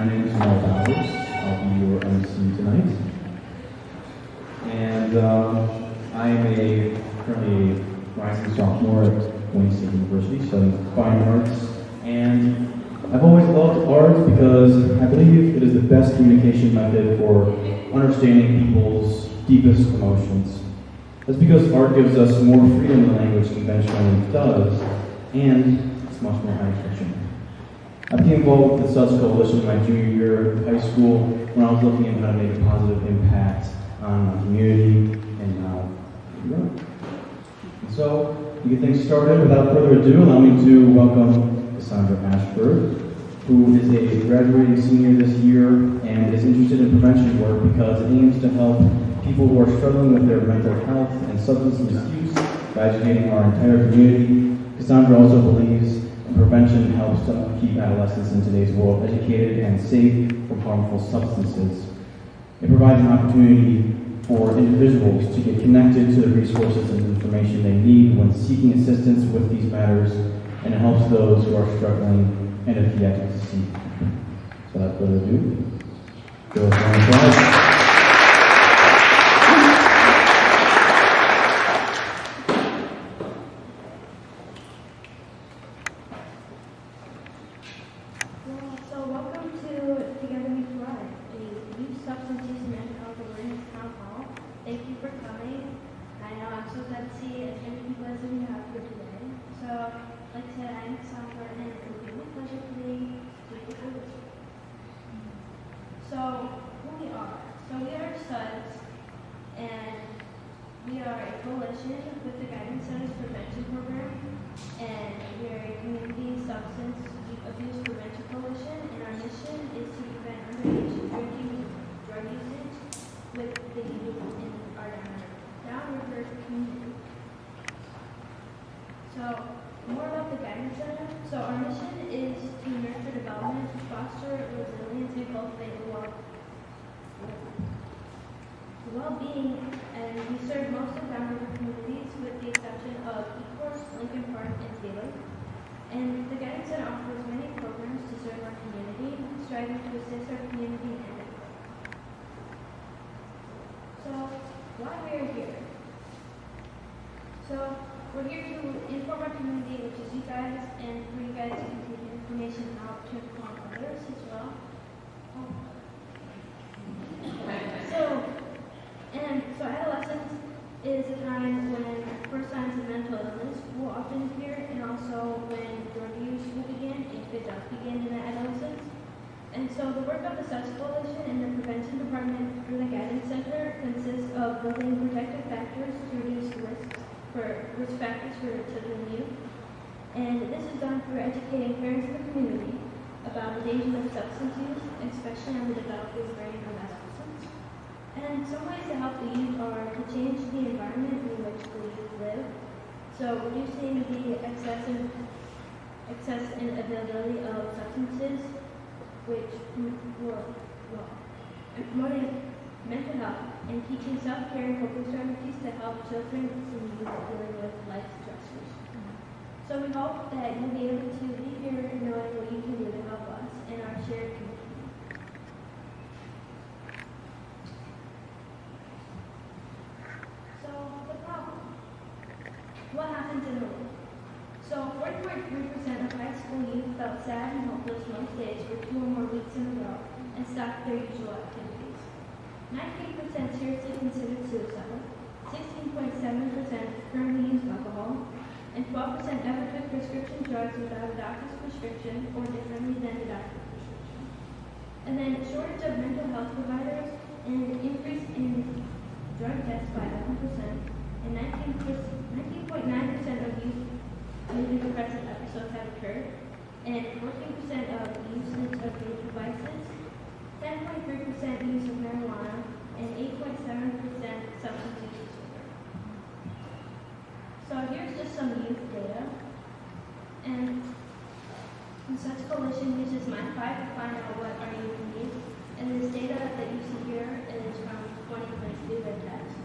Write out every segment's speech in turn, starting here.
My name is Mel Bowers. I'll be your MC tonight. And I am currently a rising sophomore at Wayne State University studying fine arts. And I've always loved art because I believe it is the best communication method for understanding people's deepest emotions. That's because art gives us more freedom than language conventionally does, and it's much more high-fiction. I became involved with the SUDDs Coalition in my junior year of high school when I was looking at how to make a positive impact on my community, and now here we are. And so, to get things started, without further ado, allow me to welcome Cassandra Ashford, who is a graduating senior this year and is interested in prevention work because it aims to help people who are struggling with their mental health and substance misuse by educating our entire community. Cassandra also believes in prevention helps to keep adolescents in today's world educated and safe from harmful substances. It provides an opportunity for individuals to get connected to the resources and information they need when seeking assistance with these matters, and it helps those who are struggling and have yet to seek. So without further ado, go with my The work of the SUDDs Coalition and the Prevention Department through the Guidance Center consists of building protective factors to reduce risk factors for children and youth. And this is done through educating parents in the community about the dangers of substance use, especially on the developing brain of adolescents. And some ways to help the youth are to change the environment in which the youth live. So reducing the excess and availability of substances, which promoting mental health and teaching self-care and coping strategies to help children and youth dealing with life stressors. So we hope that you'll be able to leave here knowing what you can do to help us in our shared community. So the problem. What happens in the world? So 40.3% of high school youth felt sad and hopeless most days for 2 or more weeks in a row and stopped their usual activities. 19% seriously considered suicide, 16.7% currently use alcohol, and 12% ever took prescription drugs without a doctor's prescription or differently than the doctor's prescription. And then shortage of mental health providers and increase in drug deaths by 11%, and 19.9% of youth antidepressant episodes have occurred, and 14% of usage of vape devices, 10.3% use of marijuana, and 8.7% substance use disorder. So here's just some youth data, and the SUDDs Coalition uses My5 to find out what our youth needs, and this data that you see here is from 2022 ed test.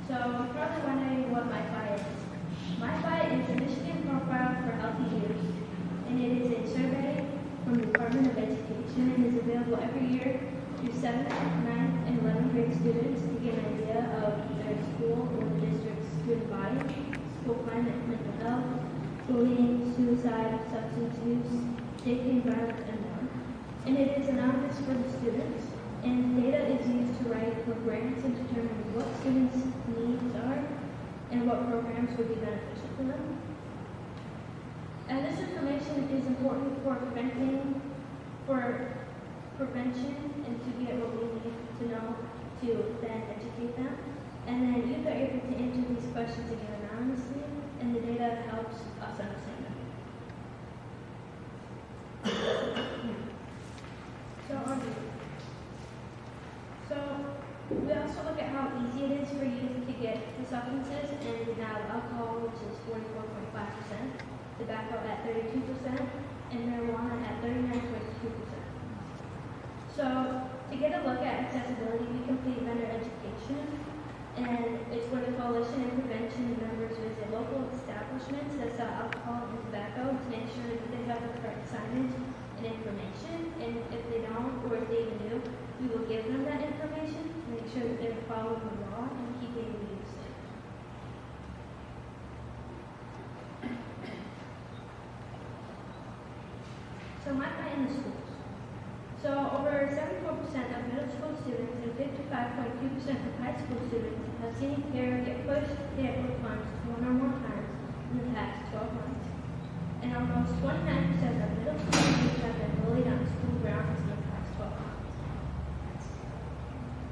So you're probably wondering what My5 is. My5 is a Michigan profile for healthy use, and it is a survey from the Department of Education and is available every year to 7th, 9th, and 11th grade students to get an idea of their school or the district's student body, school climate, mental health, bullying, suicide, substance use, safety and violence, and more. And it is anonymous for the students, and data is used to write for grants and determine what students' needs are and what programs would be beneficial for them. And this information is important for prevention and to get what we need to know to then educate them. And then youth are able to answer these questions again anonymously, and the data helps us understand them. So we also look at how easy it is for youth to get to substances, and we have alcohol, which is 44.5%, tobacco at 32%, and marijuana at 39.2%. So to get a look at accessibility, we complete vendor education, and it's where the Coalition and Prevention members visit local establishments that sell alcohol and tobacco to make sure that they have the correct signage and information, and if they don't, or if they even do, we will give them that information to make sure that they're following the law and keeping the youth safe. So my plan in the schools. So over 74% of middle school students and 55.2% of high school students have seen a parent get pushed, hit, or punched one or more times in the past 12 months. And almost 29% of middle school students have been bullied on school grounds in the past 12 months.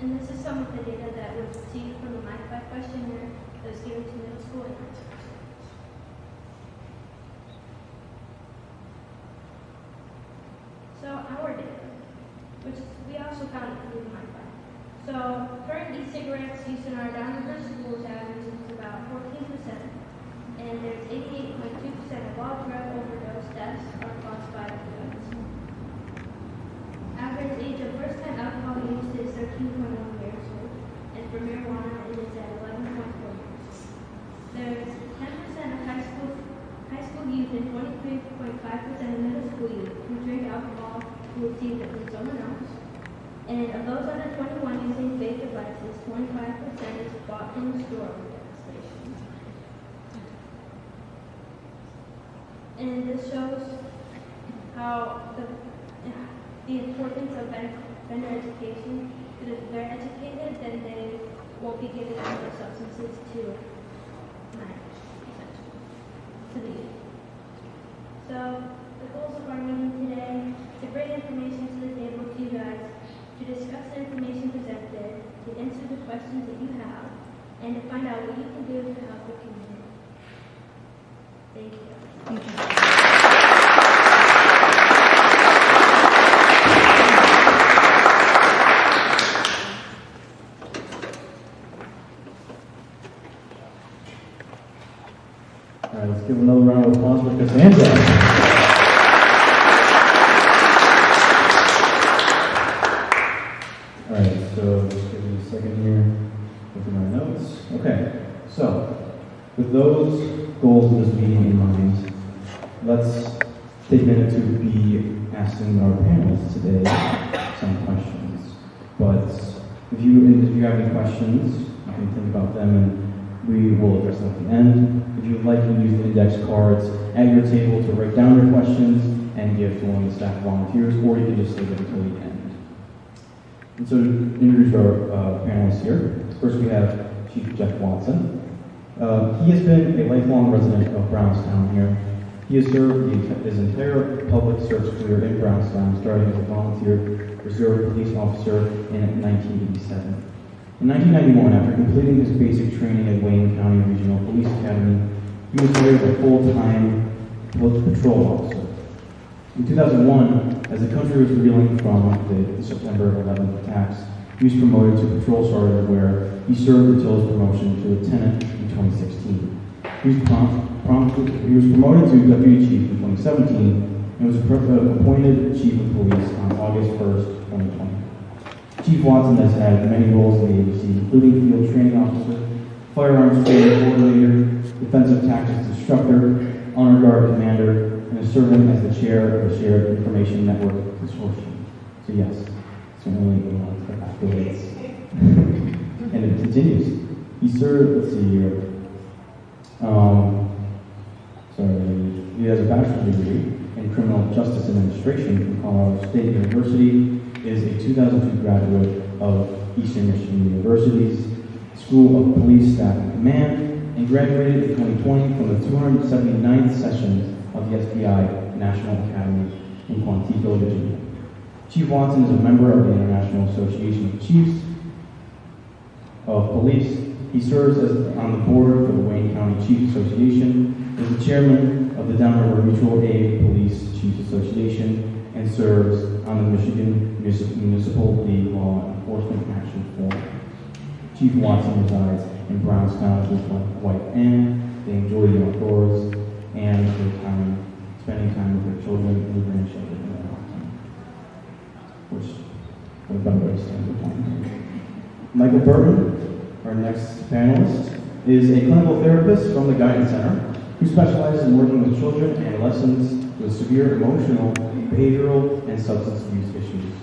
And this is some of the data that was received from the MyFi questionnaire that was given to middle school and high school students. So our data, which we also found through MyFi. So current e-cigarettes used in our downriver schools averages about 14%, and there's 88.2% of all drug overdose deaths are caused by opioids. Average age of first-time alcohol use is 13.1 years old, and for marijuana it is at 11.4 years. There's 10% of high school youth and 23.5% of middle school youth who drink alcohol who received it from someone else. And of those under 21 using vape devices, 25% is bought in the store with demonstration. And this shows how the importance of vendor education, because if they're educated, then they won't be giving out those substances to minors, essentially, to the youth. So the goals of our meeting today is to bring information to the table to you guys, to discuss the information presented, to answer the questions that you have, and to find out what you can do to help the community. Thank you. Thank you. All right, let's give another round of applause for Cassandra. All right, so just give me a second here. Look at my notes. Okay, so with those goals of this meeting in mind, let's take a minute to be asking our panelists today some questions. But if you have any questions, you can think about them and we will address them at the end. If you would like, you can use the index cards at your table to write down your questions and give to one of the staff volunteers, or you can just save it until the end. And so to introduce our panelists here, first we have Chief Jeff Watson. He has been a lifelong resident of Brownstown here. He has served his entire public service career in Brownstown, starting as a volunteer reserve police officer in 1987. In 1991, after completing his basic training at Wayne County Regional Police Academy, he was hired as a full-time patrol officer. In 2001, as the country was reeling from the September 11th attacks, he was promoted to patrol sergeant, where he served until his promotion to lieutenant in 2016. He was promoted to deputy chief in 2017 and was appointed chief of police on August 1st, 2020. Chief Watson has had many roles in the agency, including field training officer, firearms training coordinator, defensive tactics instructor, honor guard commander, and is serving as the chair of the Shared Information Network Consortium. So yes, certainly a lot of accolades. And it continues. He served, let's see here, he has a bachelor's degree in criminal justice administration from Colorado State University, is a 2002 graduate of Eastern Michigan University's School of Police Staff and Command, and graduated in 2020 from the 279th session of the SPI National Academy in Quantico, Virginia. Chief Watson is a member of the International Association of Chiefs of Police. He serves on the board for the Wayne County Chiefs Association, is the chairman of the Downriver Mutual Aid Police Chiefs Association, and serves on the Michigan Municipal League Law Enforcement Action Forum. Chief Watson resides in Brownstown with his wife Ann. They enjoy the outdoors and their time, spending time with their children and their grandchildren in their lifetime, which would have been a very standard time. Michael Burton, our next panelist, is a clinical therapist from the Guidance Center who specializes in working with children and adolescents with severe emotional, behavioral, and substance abuse issues.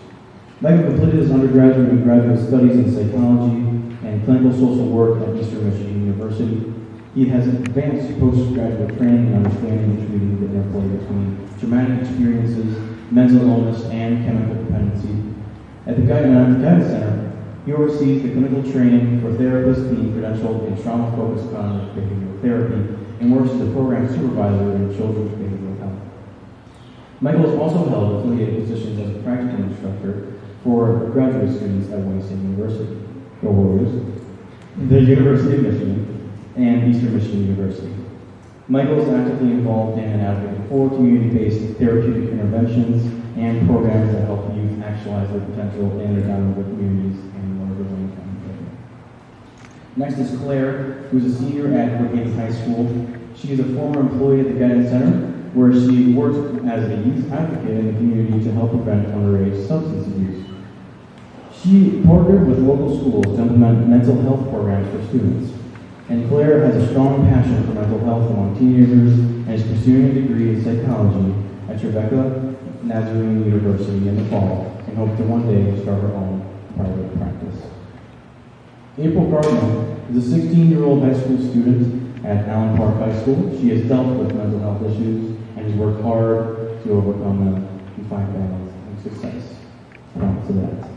Michael completed his undergraduate and graduate studies in psychology and clinical social work at Eastern Michigan University. He has advanced postgraduate training in understanding and treating the interplay between traumatic experiences, mental illness, and chemical dependency. At the Guidance Center, he oversees the clinical training for therapists being credentialed in trauma-focused cognitive behavioral therapy and works as a program supervisor in children's behavioral health. Michael has also held affiliated positions as a practicum instructor for graduate students at Wayne State University, go Warriors, the University of Michigan, and Eastern Michigan University. Michael is actively involved in and advocating for community-based therapeutic interventions and programs that help youth actualize their potential in their downriver communities and larger Wayne County area. Next is Claire, who is a senior at Brookhaven High School. She is a former employee at the Guidance Center, where she works as a youth advocate in the community to help prevent underage substance abuse. She partnered with local schools to implement mental health programs for students. And Claire has a strong passion for mental health among teenagers and is pursuing a degree in psychology at Tribeca Nazarene University in the fall and hopes to one day start her own private practice. April Cardinal is a 16-year-old high school student at Allen Park High School. She has dealt with mental health issues and has worked hard to overcome them and find balance and success. Proud to that.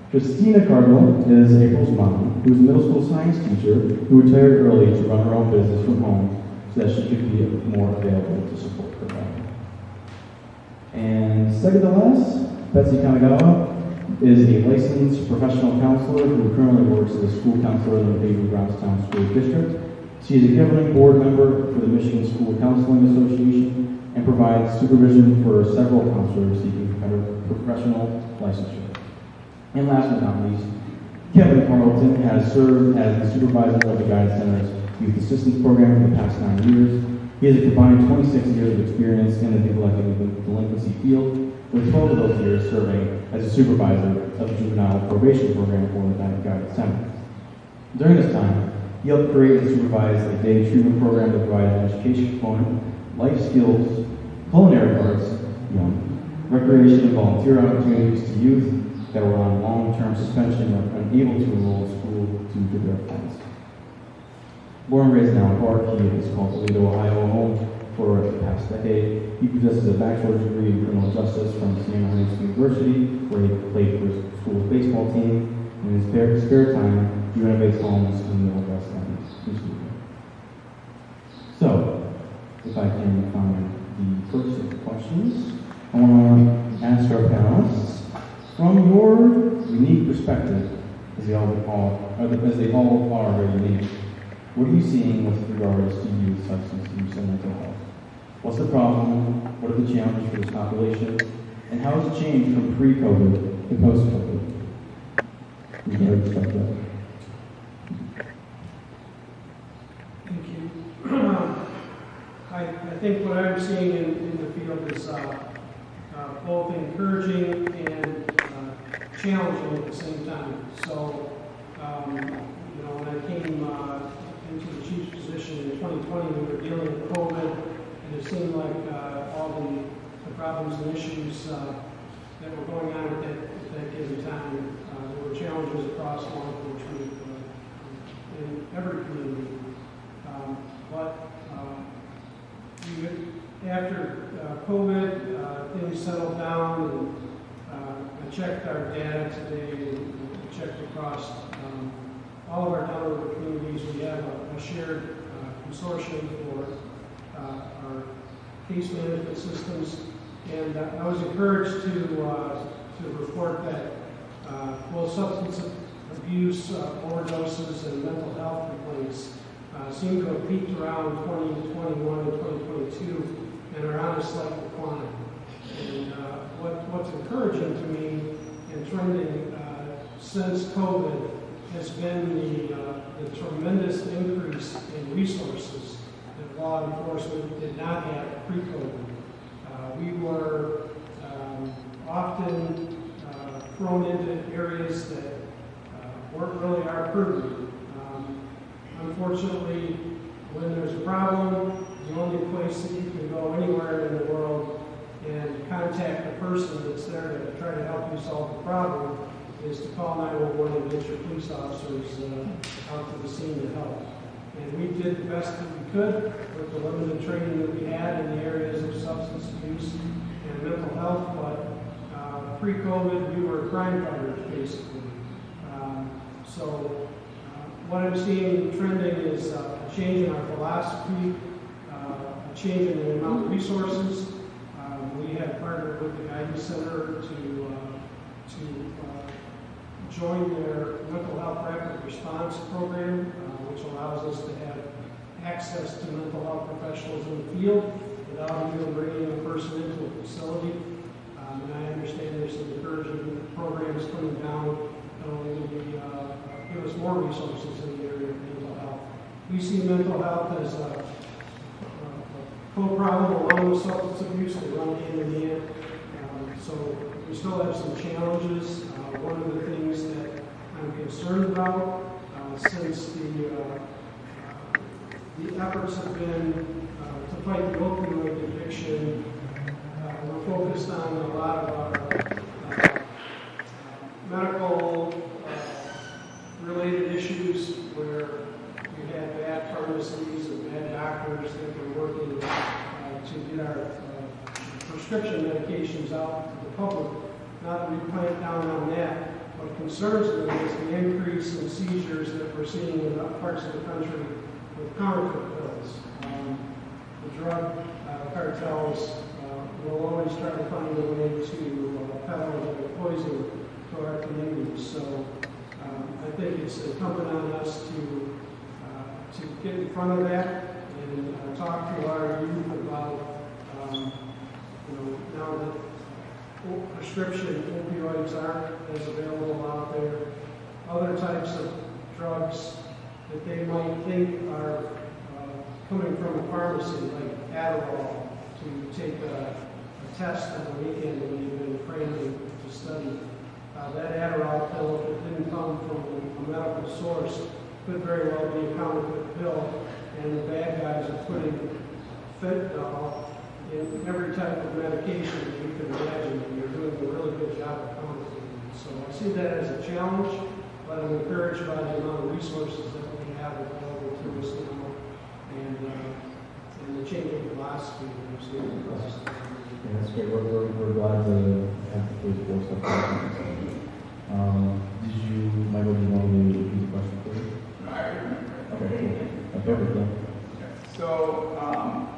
Christina Cardinal is April's mom, who is a middle school science teacher who retired early to run her own business from home so that she could be more available to support her family. And second to last, Betsy Kanagawa is a licensed professional counselor who currently works as a school counselor in the Bayview Brownstown School District. She is a governing board member for the Michigan School Counseling Association and provides supervision for several counselors seeking professional licensure. And last but not least, Kevin Carlton has served as the supervisor of the Guidance Center's Youth Assistance Program for the past 9 years. He has a combined 26 years of experience in the delinquency field, with 12 of those years serving as a supervisor of the Juvenile Probation Program for the Guidance Center. During this time, he helped create and supervise a day treatment program that provided an education component, life skills, culinary arts, recreation and volunteer opportunities to youth that were on long-term suspension or unable to enroll in school due to their offense. Born and raised in Allen Park, he has called Toledo, Ohio home for the past decade. He possesses a bachelor's degree in criminal justice from Siena Heights University, where he played for his school's baseball team. In his spare time, he renovates homes in the Northwest End. So, if I can find the first of the questions, I want to ask our panelists, from your unique perspective, as they all are very unique, what are you seeing with regards to youth substance use and mental health? What's the problem? What are the challenges for this population? And how has it changed from pre-COVID to post-COVID? You can already start that. Thank you. I think what I'm seeing in the field is both encouraging and challenging at the same time. So, when I came into the chief's position in 2020, we were dealing with COVID, and it seemed like all the problems and issues that were going on at that given time, there were challenges across law enforcement in every community. After COVID, things settled down, and I checked our data today and checked across all of our Delaware communities. We have a shared consortium for our case management systems, and I was encouraged to report that both substance abuse, overdoses, and mental health complaints seem to have peaked around 2021 and 2022 and are on a slight decline. And what's encouraging to me and trending since COVID has been the tremendous increase in resources that law enforcement did not have pre-COVID. We were often thrown into areas that weren't really our purview. Unfortunately, when there's a problem, the only place that you can go anywhere in the world and contact the person that's there to try to help you solve the problem is to call 911 and get your police officers out to the scene to help. And we did the best that we could with the limited training that we had in the areas of substance abuse and mental health, but pre-COVID, we were crime fighters, basically. What I'm seeing trending is a change in our philosophy, a change in the amount of resources. We have partnered with the Guidance Center to join their mental health rapid response program, which allows us to have access to mental health professionals in the field without even bringing a person into a facility. And I understand there's some encouraging programs coming down that will give us more resources in the area of mental health. We see mental health as a co-problem along with substance abuse. They run hand in hand. So we still have some challenges. One of the things that I'm concerned about since the efforts have been to fight the opioid addiction, we're focused on a lot of our medical related issues where we had bad pharmacies and bad doctors that were working to get our prescription medications out to the public. Not that we clamp down on that. What concerns me is the increase in seizures that we're seeing in parts of the country with counterfeit pills. The drug cartels will always try to find a way to peddle the poison to our communities. So I think it's incumbent on us to get in front of that and talk to our youth about, now that prescription opioids aren't as available out there, other types of drugs that they might think are coming from a pharmacy, like Adderall, to take a test on the weekend when you've been cramming to study. That Adderall pill, if it didn't come from a medical source, could very well be a counterfeit pill, and the bad guys are putting fentanyl in every type of medication that you can imagine, and you're doing a really good job of counterfeiting. So I see that as a challenge, but I'm encouraged by the amount of resources that we have available to us now, and the changing philosophy that we're seeing across the country. Yeah, that's great. We're glad to have the police force up there. Michael, do you want me to repeat the question for you? No, I remember. Okay, cool. Perfect, yeah. So,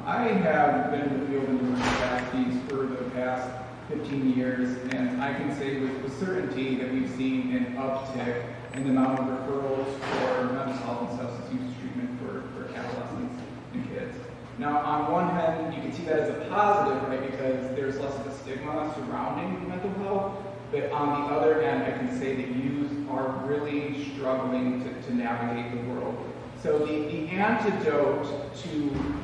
I have been in the field in domestic capacities for the past 15 years, and I can say with certainty that we've seen an uptick in the amount of referrals for mental health and substance use treatment for adolescents and kids. Now, on one hand, you can see that as a positive, right, because there's less of a stigma surrounding mental health. But on the other hand, I can say that youth are really struggling to navigate the world. So the antidote to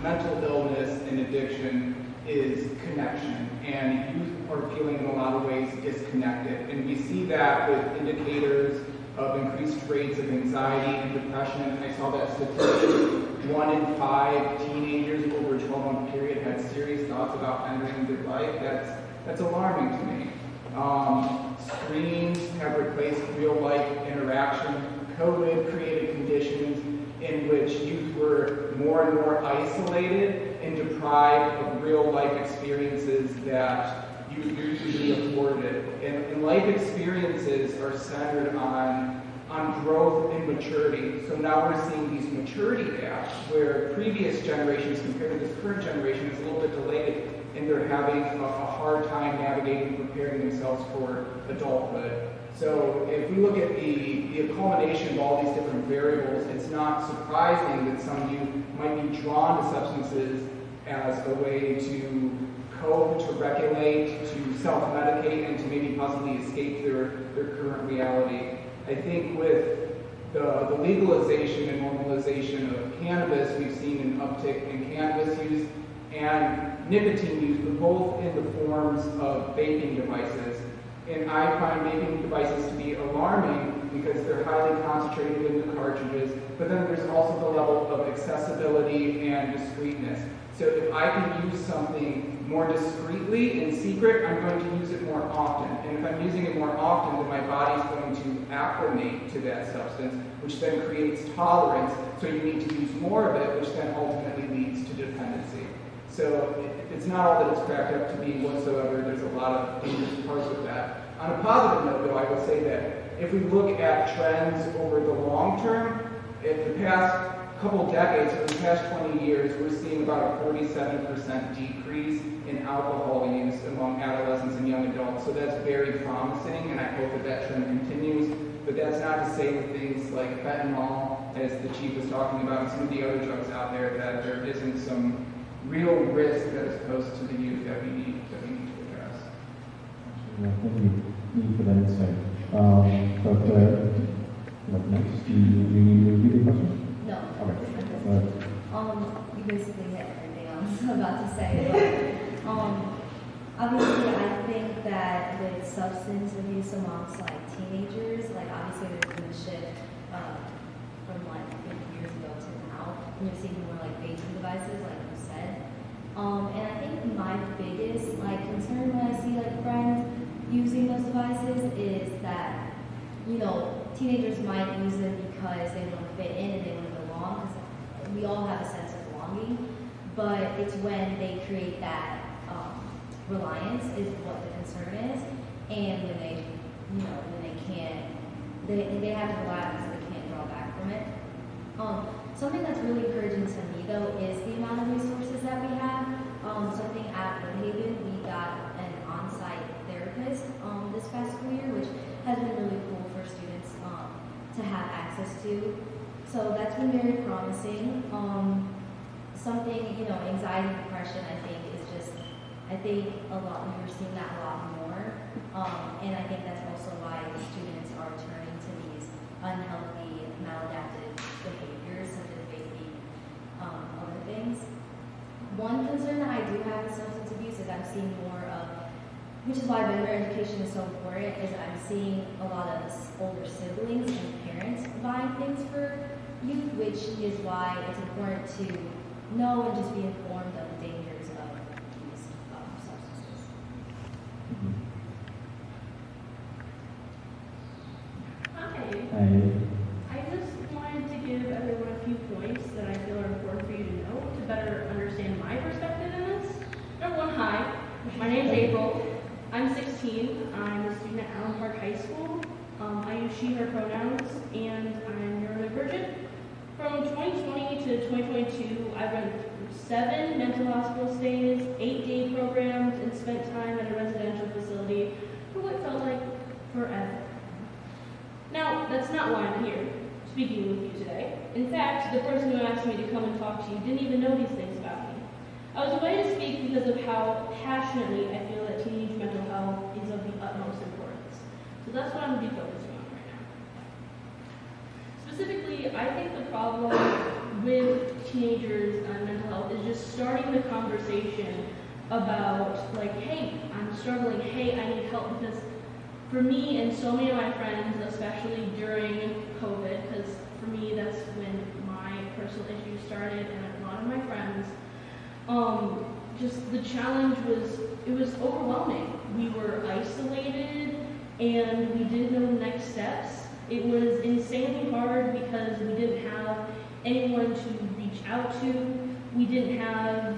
mental illness and addiction is connection. And youth are feeling in a lot of ways disconnected. And we see that with indicators of increased rates of anxiety and depression. I saw that statistic, 1 in 5 teenagers over 12 12-month period had serious thoughts about ending their life, that's alarming to me. Screens have replaced real-life interaction. COVID created conditions in which youth were more and more isolated and deprived of real-life experiences that you usually afforded. And life experiences are centered on growth and maturity. So now we're seeing these maturity gaps where previous generations compared to this current generation is a little bit delayed, and they're having a hard time navigating and preparing themselves for adulthood. So if we look at the culmination of all these different variables, it's not surprising that some of you might be drawn to substances as a way to cope, to regulate, to self-medicate, and to maybe possibly escape their current reality. I think with the legalization and normalization of cannabis, we've seen an uptick in cannabis use and nicotine use, but both in the forms of vaping devices. And I find vaping devices to be alarming because they're highly concentrated in the cartridges, but then there's also the level of accessibility and discreetness. So if I can use something more discreetly in secret, I'm going to use it more often. And if I'm using it more often, then my body's going to acclimate to that substance, which then creates tolerance. So you need to use more of it, which then ultimately leads to dependency. So it's not all that it's cracked up to be whatsoever. There's a lot of dangerous parts of that. On a positive note, though, I will say that if we look at trends over the long term, in the past couple decades, for the past 20 years, we're seeing about a 47% decrease in alcohol use among adolescents and young adults. So that's very promising, and I hope that that trend continues. But that's not to say that things like fentanyl, as the chief was talking about, and some of the other drugs out there, that there isn't some real risk that is posed to the youth that we need to address. Yeah, thank you for that insight. What next? Do you need to repeat the question? No. Okay. You basically hit everything I was about to say. Obviously, I think that with substance abuse amongst like teenagers, like obviously there's been a shift from like 50 years ago to now, and you're seeing more like vaping devices, like you said. And I think my biggest like concern when I see like friends using those devices is that, you know, teenagers might use them because they want to fit in and they want to belong, because we all have a sense of belonging, but it's when they create that reliance is what the concern is, and when they, you know, when they can't, they have to rely on it, so they can't draw back from it. Something that's really encouraging to me though is the amount of resources that we have. Something at Woodhaven, we got an on-site therapist this past school year, which has been really cool for students to have access to. So that's been very promising. Something, you know, anxiety, depression, I think is just, I think we're seeing that a lot more. And I think that's also why the students are turning to these unhealthy, maladaptive behaviors, such as vaping, other things. One concern that I do have with substance abuse is I'm seeing more of, which is why vendor education is so important, is I'm seeing a lot of older siblings and parents buying things for youth, which is why it's important to know and just be informed of the dangers of these substances. Hi. I just wanted to give everyone a few points that I feel are important for you to know to better understand my perspective in this. Number one, hi. My name's April. I'm 16. I'm a student at Allen Park High School. I use she, her pronouns, and I'm neurodivergent. From 2020 to 2022, I've run 7 mental hospital stays, 8-day programs, and spent time at a residential facility for what felt like forever. Now, that's not why I'm here, speaking with you today. In fact, the person who asked me to come and talk to you didn't even know these things about me. I was invited to speak because of how passionately I feel that teenage mental health is of the utmost importance. So that's what I'm going to be focusing on right now. Specifically, I think the problem with teenagers and mental health is just starting the conversation about, like, hey, I'm struggling, hey, I need help, because for me and so many of my friends, especially during COVID, because for me that's when my personal issues started, and a lot of my friends, just the challenge was, it was overwhelming. We were isolated and we didn't know the next steps. It was insanely hard because we didn't have anyone to reach out to. We had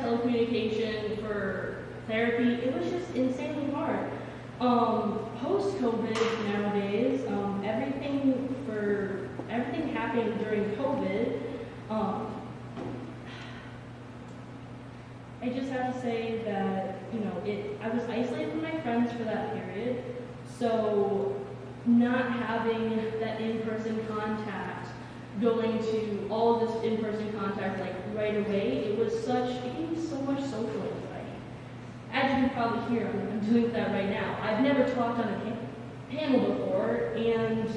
telecommunication for therapy. It was just insanely hard. Post-COVID nowadays, everything happened during COVID. I just have to say that, I was isolated from my friends for that period, so not having that in-person contact, going to all of this in-person contact like right away, it gave me so much social anxiety. As you can probably hear, I'm doing that right now. I've never talked on a panel before, and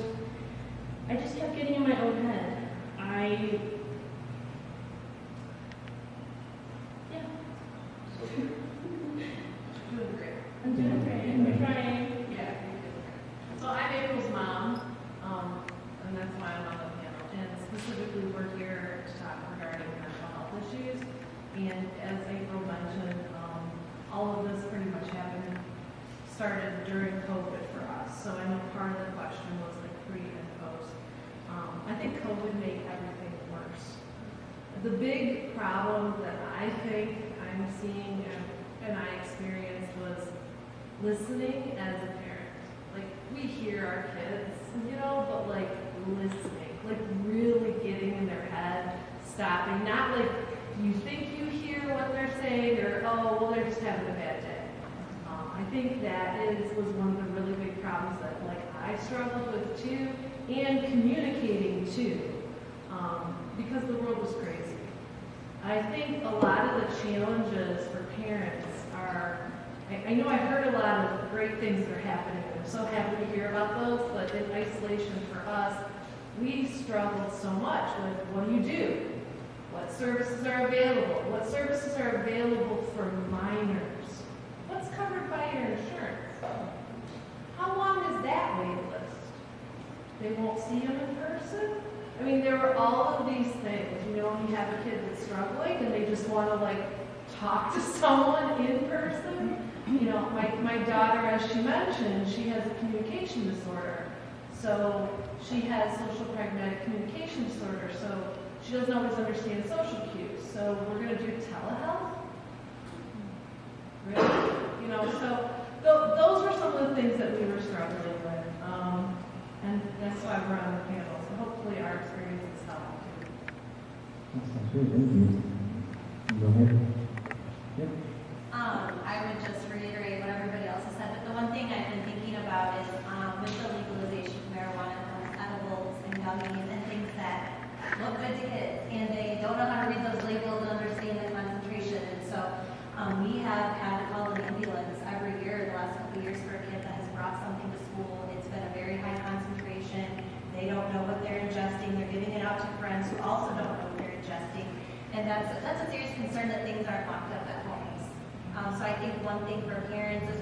I just kept getting in my own head. Doing great. I'm doing great. I'm trying. Yeah. So I'm April's mom, and that's why I'm on the panel. And specifically, we're here to talk regarding mental health issues. And as April mentioned, all of this pretty much started during COVID for us. So I know part of the question was like pre and post. I think COVID made everything worse. The big problem that I think I'm seeing and I experienced was listening as a parent. Like, we hear our kids, but like listening, like really getting in their head, stopping, not like you think you hear what they're saying or, oh, well, they're just having a bad day. I think that was one of the really big problems that like I struggled with too, and communicating too, because the world was crazy. I think a lot of the challenges for parents are, I know I've heard a lot of great things that are happening, and I'm so happy to hear about those, but in isolation for us, we struggled so much with what do you do? What services are available? What services are available for minors? What's covered by your insurance? How long is that wait list? They won't see them in person? I mean, there were all of these things. When you have a kid that's struggling and they just want to like talk to someone in person. My daughter, as she mentioned, she has a communication disorder. So she has social pragmatic communication disorder. So she doesn't always understand social cues. So we're going to do telehealth? Really? So those were some of the things that we were struggling with. And that's why we're on the panel. So hopefully our experiences help too. That sounds great. Thank you. Go ahead. Yeah. I would just reiterate what everybody else has said, but the one thing I've been thinking about is with the legalization of marijuana, edibles and gummies and things that look good to kids, and they don't know how to read those labels and understand the concentration. And so we have had to call an ambulance every year the last couple of years for a kid that has brought something to school. It's been a very high concentration. They don't know what they're ingesting. They're giving it out to friends who also don't know what they're ingesting. And that's a serious concern that things aren't locked up at homes. So I think one thing for parents is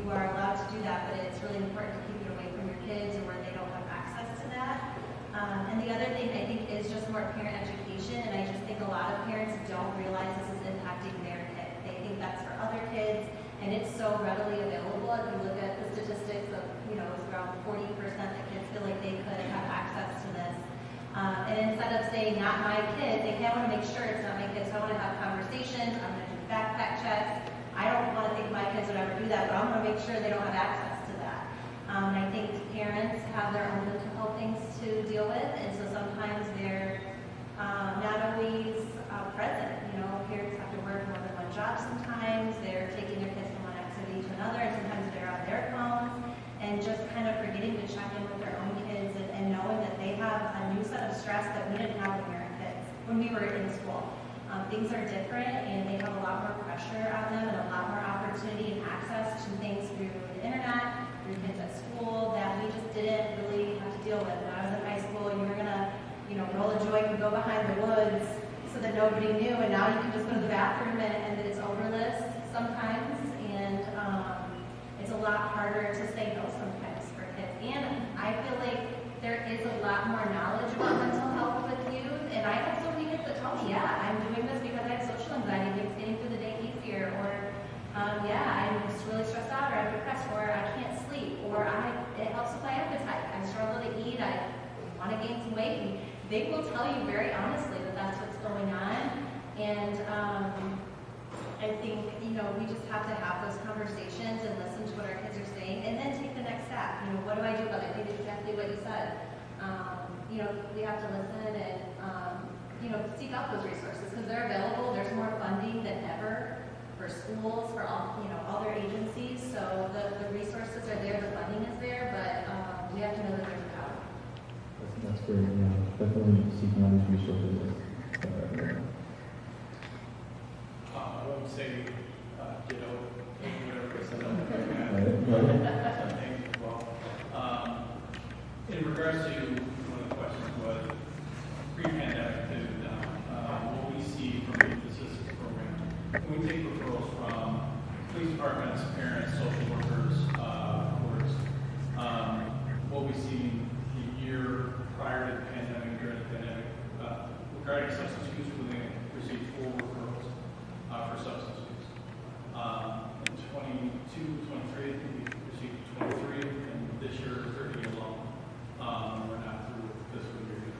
you are allowed to do that, but it's really important to keep it away from your kids or where they don't have access to that. And the other thing I think is just more parent education, and I just think a lot of parents don't realize this is impacting their kid. They think that's for other kids, and it's so readily available. If you look at the statistics of, it's around 40% that kids feel like they could have access to this. And instead of saying, not my kids, I want to make sure it's not my kids. I want to have conversations. I'm going to do backpack checks. I don't want to think my kids would ever do that, but I'm going to make sure they don't have access to that. And I think parents have their own mental health things to deal with, and so sometimes they're not always present. Parents have to work more than one job sometimes. They're taking their kids from one activity to another, and sometimes they're on their phones, and just kind of forgetting to check in with their own kids and knowing that they have a new set of stress that we didn't have when we were in school. Things are different, and they have a lot more pressure on them and a lot more opportunity and access to things through the internet, through kids at school that we just didn't really have to deal with. When I was in high school, you were gonna, roll a joint and go behind the woods so that nobody knew, and now you can just go to the bathroom and it's overlist sometimes, and it's a lot harder to say no sometimes for kids. And I feel like there is a lot more knowledge about mental health with youth, and I have so many kids weight, they will tell you very honestly that that's what's going on. And I think, we just have to have those conversations and listen to what our kids are saying and then take the next step. What do I do about it? I think exactly what you said. We have to listen and, seek out those resources because they're available. There's more funding than ever for schools, for all their agencies. So the resources are there, the funding is there, but we have to know that there's a power. That's great, yeah. Definitely seeking out these resources. I won't say ditto, whatever it's something as well. In regards to one of the questions was pre-pandemic to now, what we see from the assistance program. When we take referrals from police departments, parents, social workers, courts, what we see the year prior to the pandemic, during the pandemic, regarding substance use, we received 4 referrals for substance use. In 22, 23, I think we received 23, and this year 30 alone. We're not through fiscal year yet.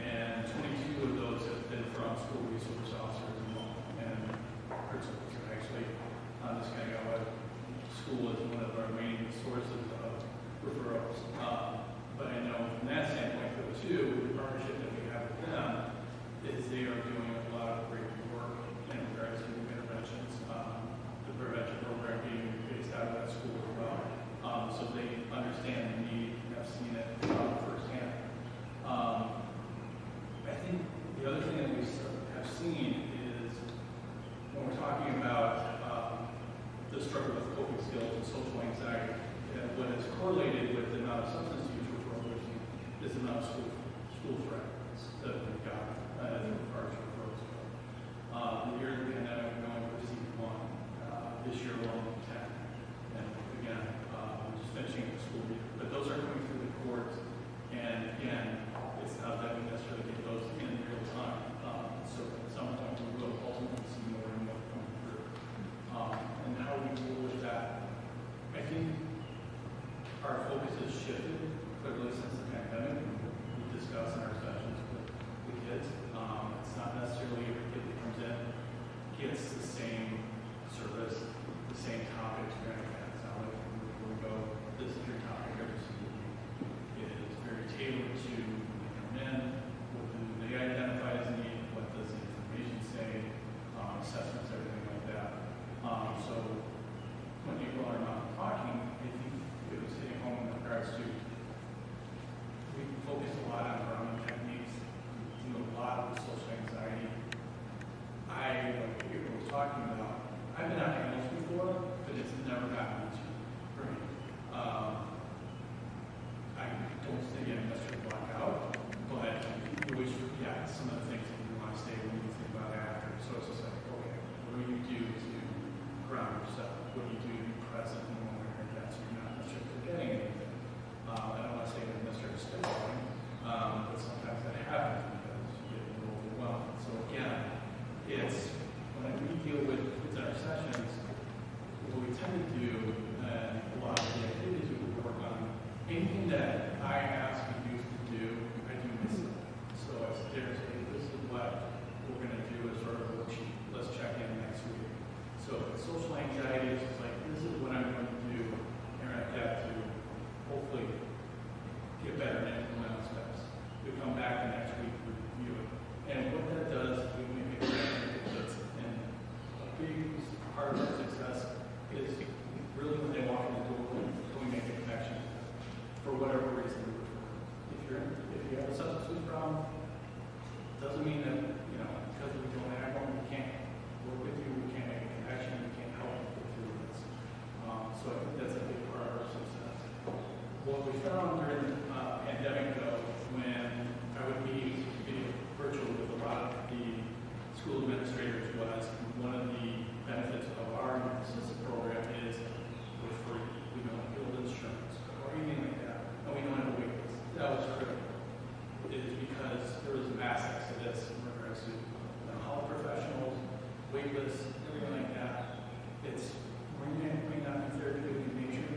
And 22 of those have been from school resource officers and principals. And actually, this kind of got school is one of our main sources of referrals. But I know from that standpoint, though, too, the partnership that we have with them is they are doing a lot of great work in regards to interventions. The prevention program being based out of that school as well. So they understand the need and have seen it firsthand. I think the other thing that we have seen is when we're talking about the struggle with coping skills and social anxiety, what is correlated with the amount of substance use referrals is the amount of school threats that we've got as far as referrals go. The year of the pandemic, we only received 1. This year, we're only 10. And again, we're just finishing the school year. But those are coming through the courts. And again, it's not that we necessarily get those in real time. So at some point, we will ultimately see more and more coming through. And how we deal with that, I think our focus has shifted clearly since the pandemic. We discuss in our sessions with the kids. It's not necessarily every kid that comes in gets the same service, the same topics. It's not like we go, this is your topic every single week. It is very tailored to come in, what do they identify as a need, what does the information say, assessments, everything like that. So when people are not talking, I think it was hitting home in regards to we focus a lot on grounding techniques, we do a lot with social anxiety. Like people was talking about, I've been on panels before, but it's never gotten easier for me. I don't say I'm necessarily black out, but you always forget some of the things that you want to say when you think about it after. So it's just like, okay, what do you do to ground yourself? What do you do to be present in the moment like that so you're not necessarily forgetting anything? I don't want to say I'm necessarily spitballing, but sometimes that happens because you get a little overwhelmed. So again, it's when we deal with kids in our sessions, what we tend to do, and a lot of the activities we work on, anything that I ask the youth to do, I do myself. So I sit there and say, this is what we're going to do as sort of a worksheet. Let's check in next week. So if it's social anxiety, it's just like, this is what I'm going to do, and I have to hopefully get better in incremental steps. We come back the next week, we review it. And what that does is we make it better. And a big part of our success is really when they walk in the door, we make a connection for whatever reason. If you have a substance use problem, doesn't mean that, because we don't have one, we can't work with you, we can't make a connection, we can't help you get through this. So I think that's a big part of our success. What we found during the pandemic, though, when I would be virtual with a lot of the school administrators, was one of the benefits of our assistant program is we're free. We don't build insurance or anything like that, and we don't have a wait list. That was critical. It is because there was mass exodus in regards to health professionals, wait lists, everything like that. It's may not be therapeutic in nature,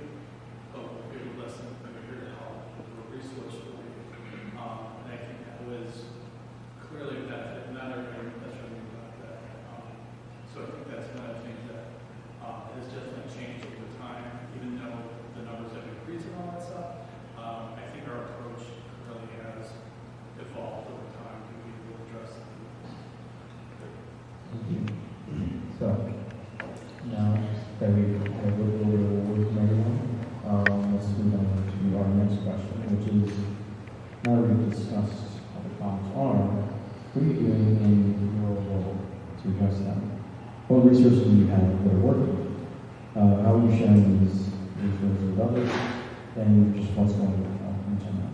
but we're here to listen, we're here to help, we're a resource for you. And I think to address that? What research do you have that are working? How are you sharing these resources with others? And just what's going on in general?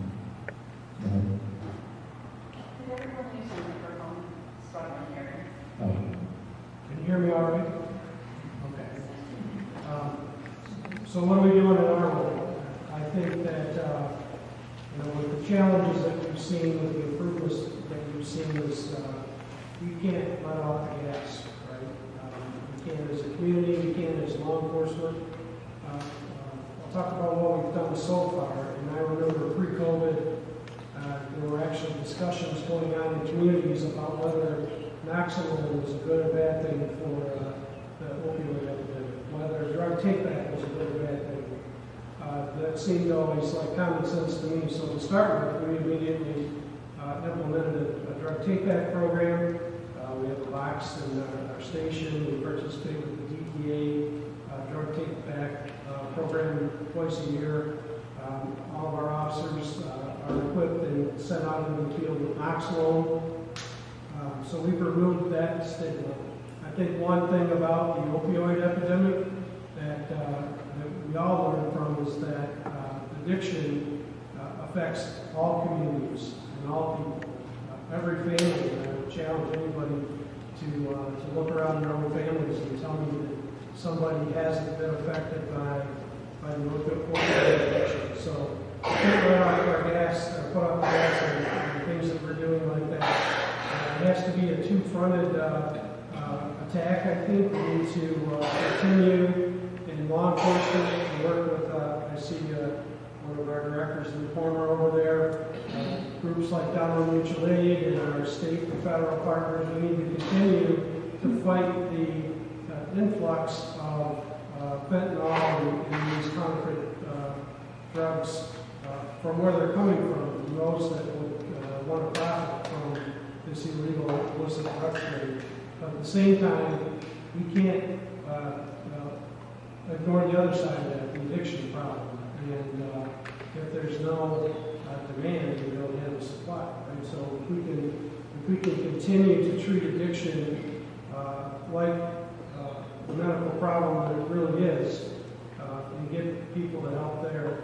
Go ahead. Did everyone use their microphone? Struggling hearing. Oh. Can you hear me all right? Okay. So what are we doing in our world? I think that, with the challenges that we've seen, with the improvements that we've seen is, we can't let off the gas, right? We can't as a community, we can't as law enforcement. I'll talk about what we've done so far, and I remember pre-COVID, there were actually discussions going on in communities about whether Naloxone was a good or bad thing for the opioid epidemic, whether drug take-back was a good or bad thing. That seemed always like common sense to me. So to start with, we immediately implemented a drug take-back program. We have a box in our station. We participate with the DEA drug take-back program twice a year. All of our officers are equipped and sent out into the field with Naloxone. So we've removed that stigma. I think one thing about the opioid epidemic that we all learn from is that addiction affects all communities and all people, every family. And I would challenge anybody to look around their own families and tell me that somebody hasn't been affected by the opioid addiction. So we can't let off our gas or put off the gas on things that we're doing like that. It has to be a two-fronted attack, I think. We need to continue in law enforcement and work with, I see one of our directors in the corner over there, groups like Dollar Mutual Aid and our state and federal partners. We need to continue to fight the influx of fentanyl and these counterfeit drugs from where they're coming from, and those that would want to profit from this illegal illicit drug trade. But at the same time, we can't ignore the other side of that, the addiction problem. And if there's no demand, we don't have a supply. Right? So if we can continue to treat addiction like the medical problem that it really is, and get people the help there,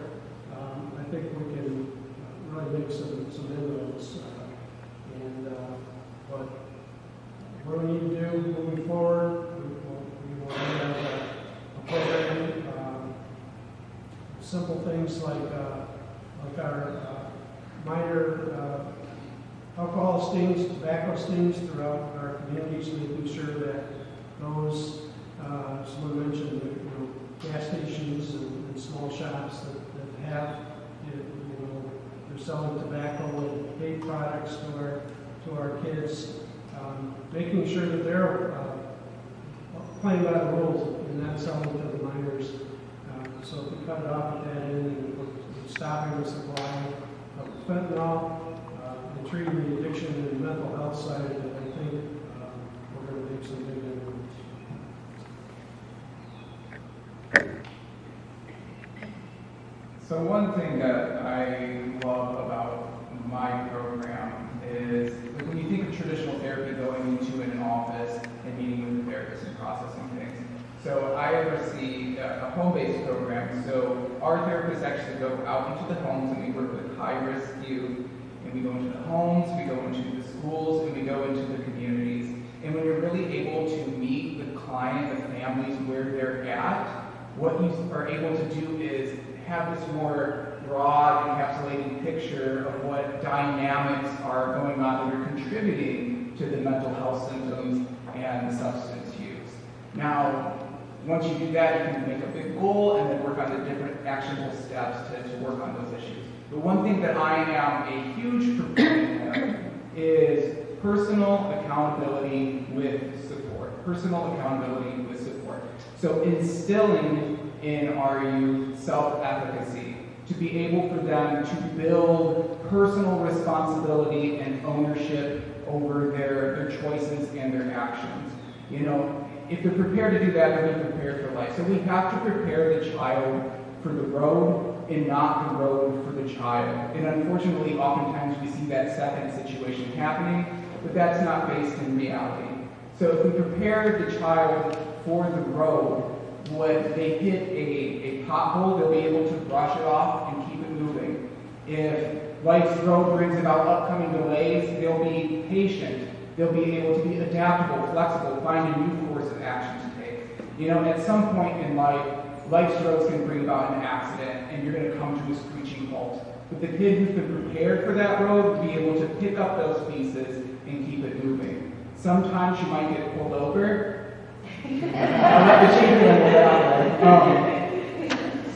I think we can really make some inroads. But what we need to do moving forward, we will have a program, simple things like our minor alcohol stings, tobacco stings throughout our communities, making sure that those, someone mentioned, gas stations and small shops that have, they're selling tobacco and vape products to our kids, making sure that they're playing by the rules and not selling to the minors. So if we cut it off at that end and we're stopping the supply of fentanyl and treating the addiction and mental health side of it, I think we're going to make some big inroads. So one thing that I love about my program is when you think of traditional therapy, going into an office and meeting with the therapist and processing things. So I oversee a home-based program. So our therapists actually go out into the homes and we work with high-risk youth. And we go into the homes, we go into the schools, and we go into the communities. And when you're really able to meet the client, the families where they're at, what you are able to do is have this more broad, encapsulating picture of what dynamics are going on that are contributing to the mental health symptoms and the substance use. Now, once you do that, you can make a big goal and then work on the different actionable steps to work on those issues. The one thing that I am a huge proponent of is personal accountability with support. Personal accountability with support. So instilling in our youth self-efficacy, to be able for them to build personal responsibility and ownership over their choices and their actions. If they're prepared to do that, they're going to prepare for life. So we have to prepare the child for the road and not the road for the child. And unfortunately, oftentimes we see that second situation happening, but that's not based in reality. So if we prepare the child for the road, when they hit a pothole, they'll be able to brush it off and keep it moving. If life's road brings about upcoming delays, they'll be patient. They'll be able to be adaptable, flexible, find a new course of action to take. You know, at some point in life, life's roads can bring about an accident, and you're going to come to a screeching halt. But the kid who's been prepared for that road will be able to pick up those pieces and keep it moving. Sometimes you might get pulled over. I'll let the chief handle that.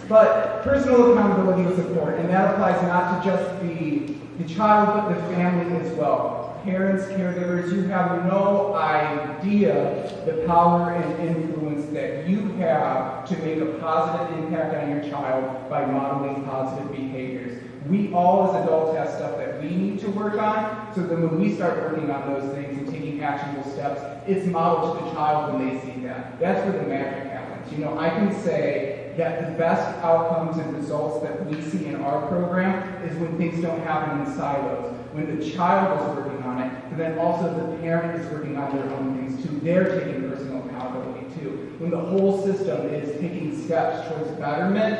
But personal accountability is important, and that applies not to just the child, but the family as well. Parents, caregivers, you have no idea the power and influence that you have to make a positive impact on your child by modeling positive behaviors. We all as adults have stuff that we need to work on, so then when we start working on those things and taking actionable steps, it's modeled to the child when they see that. That's where the magic happens. You know, I can say that the best outcomes and results that we see in our program is when things don't happen in silos. When the child is working on it, but then also the parent is working on their own things too. They're taking personal accountability too. When the whole system is taking steps towards betterment,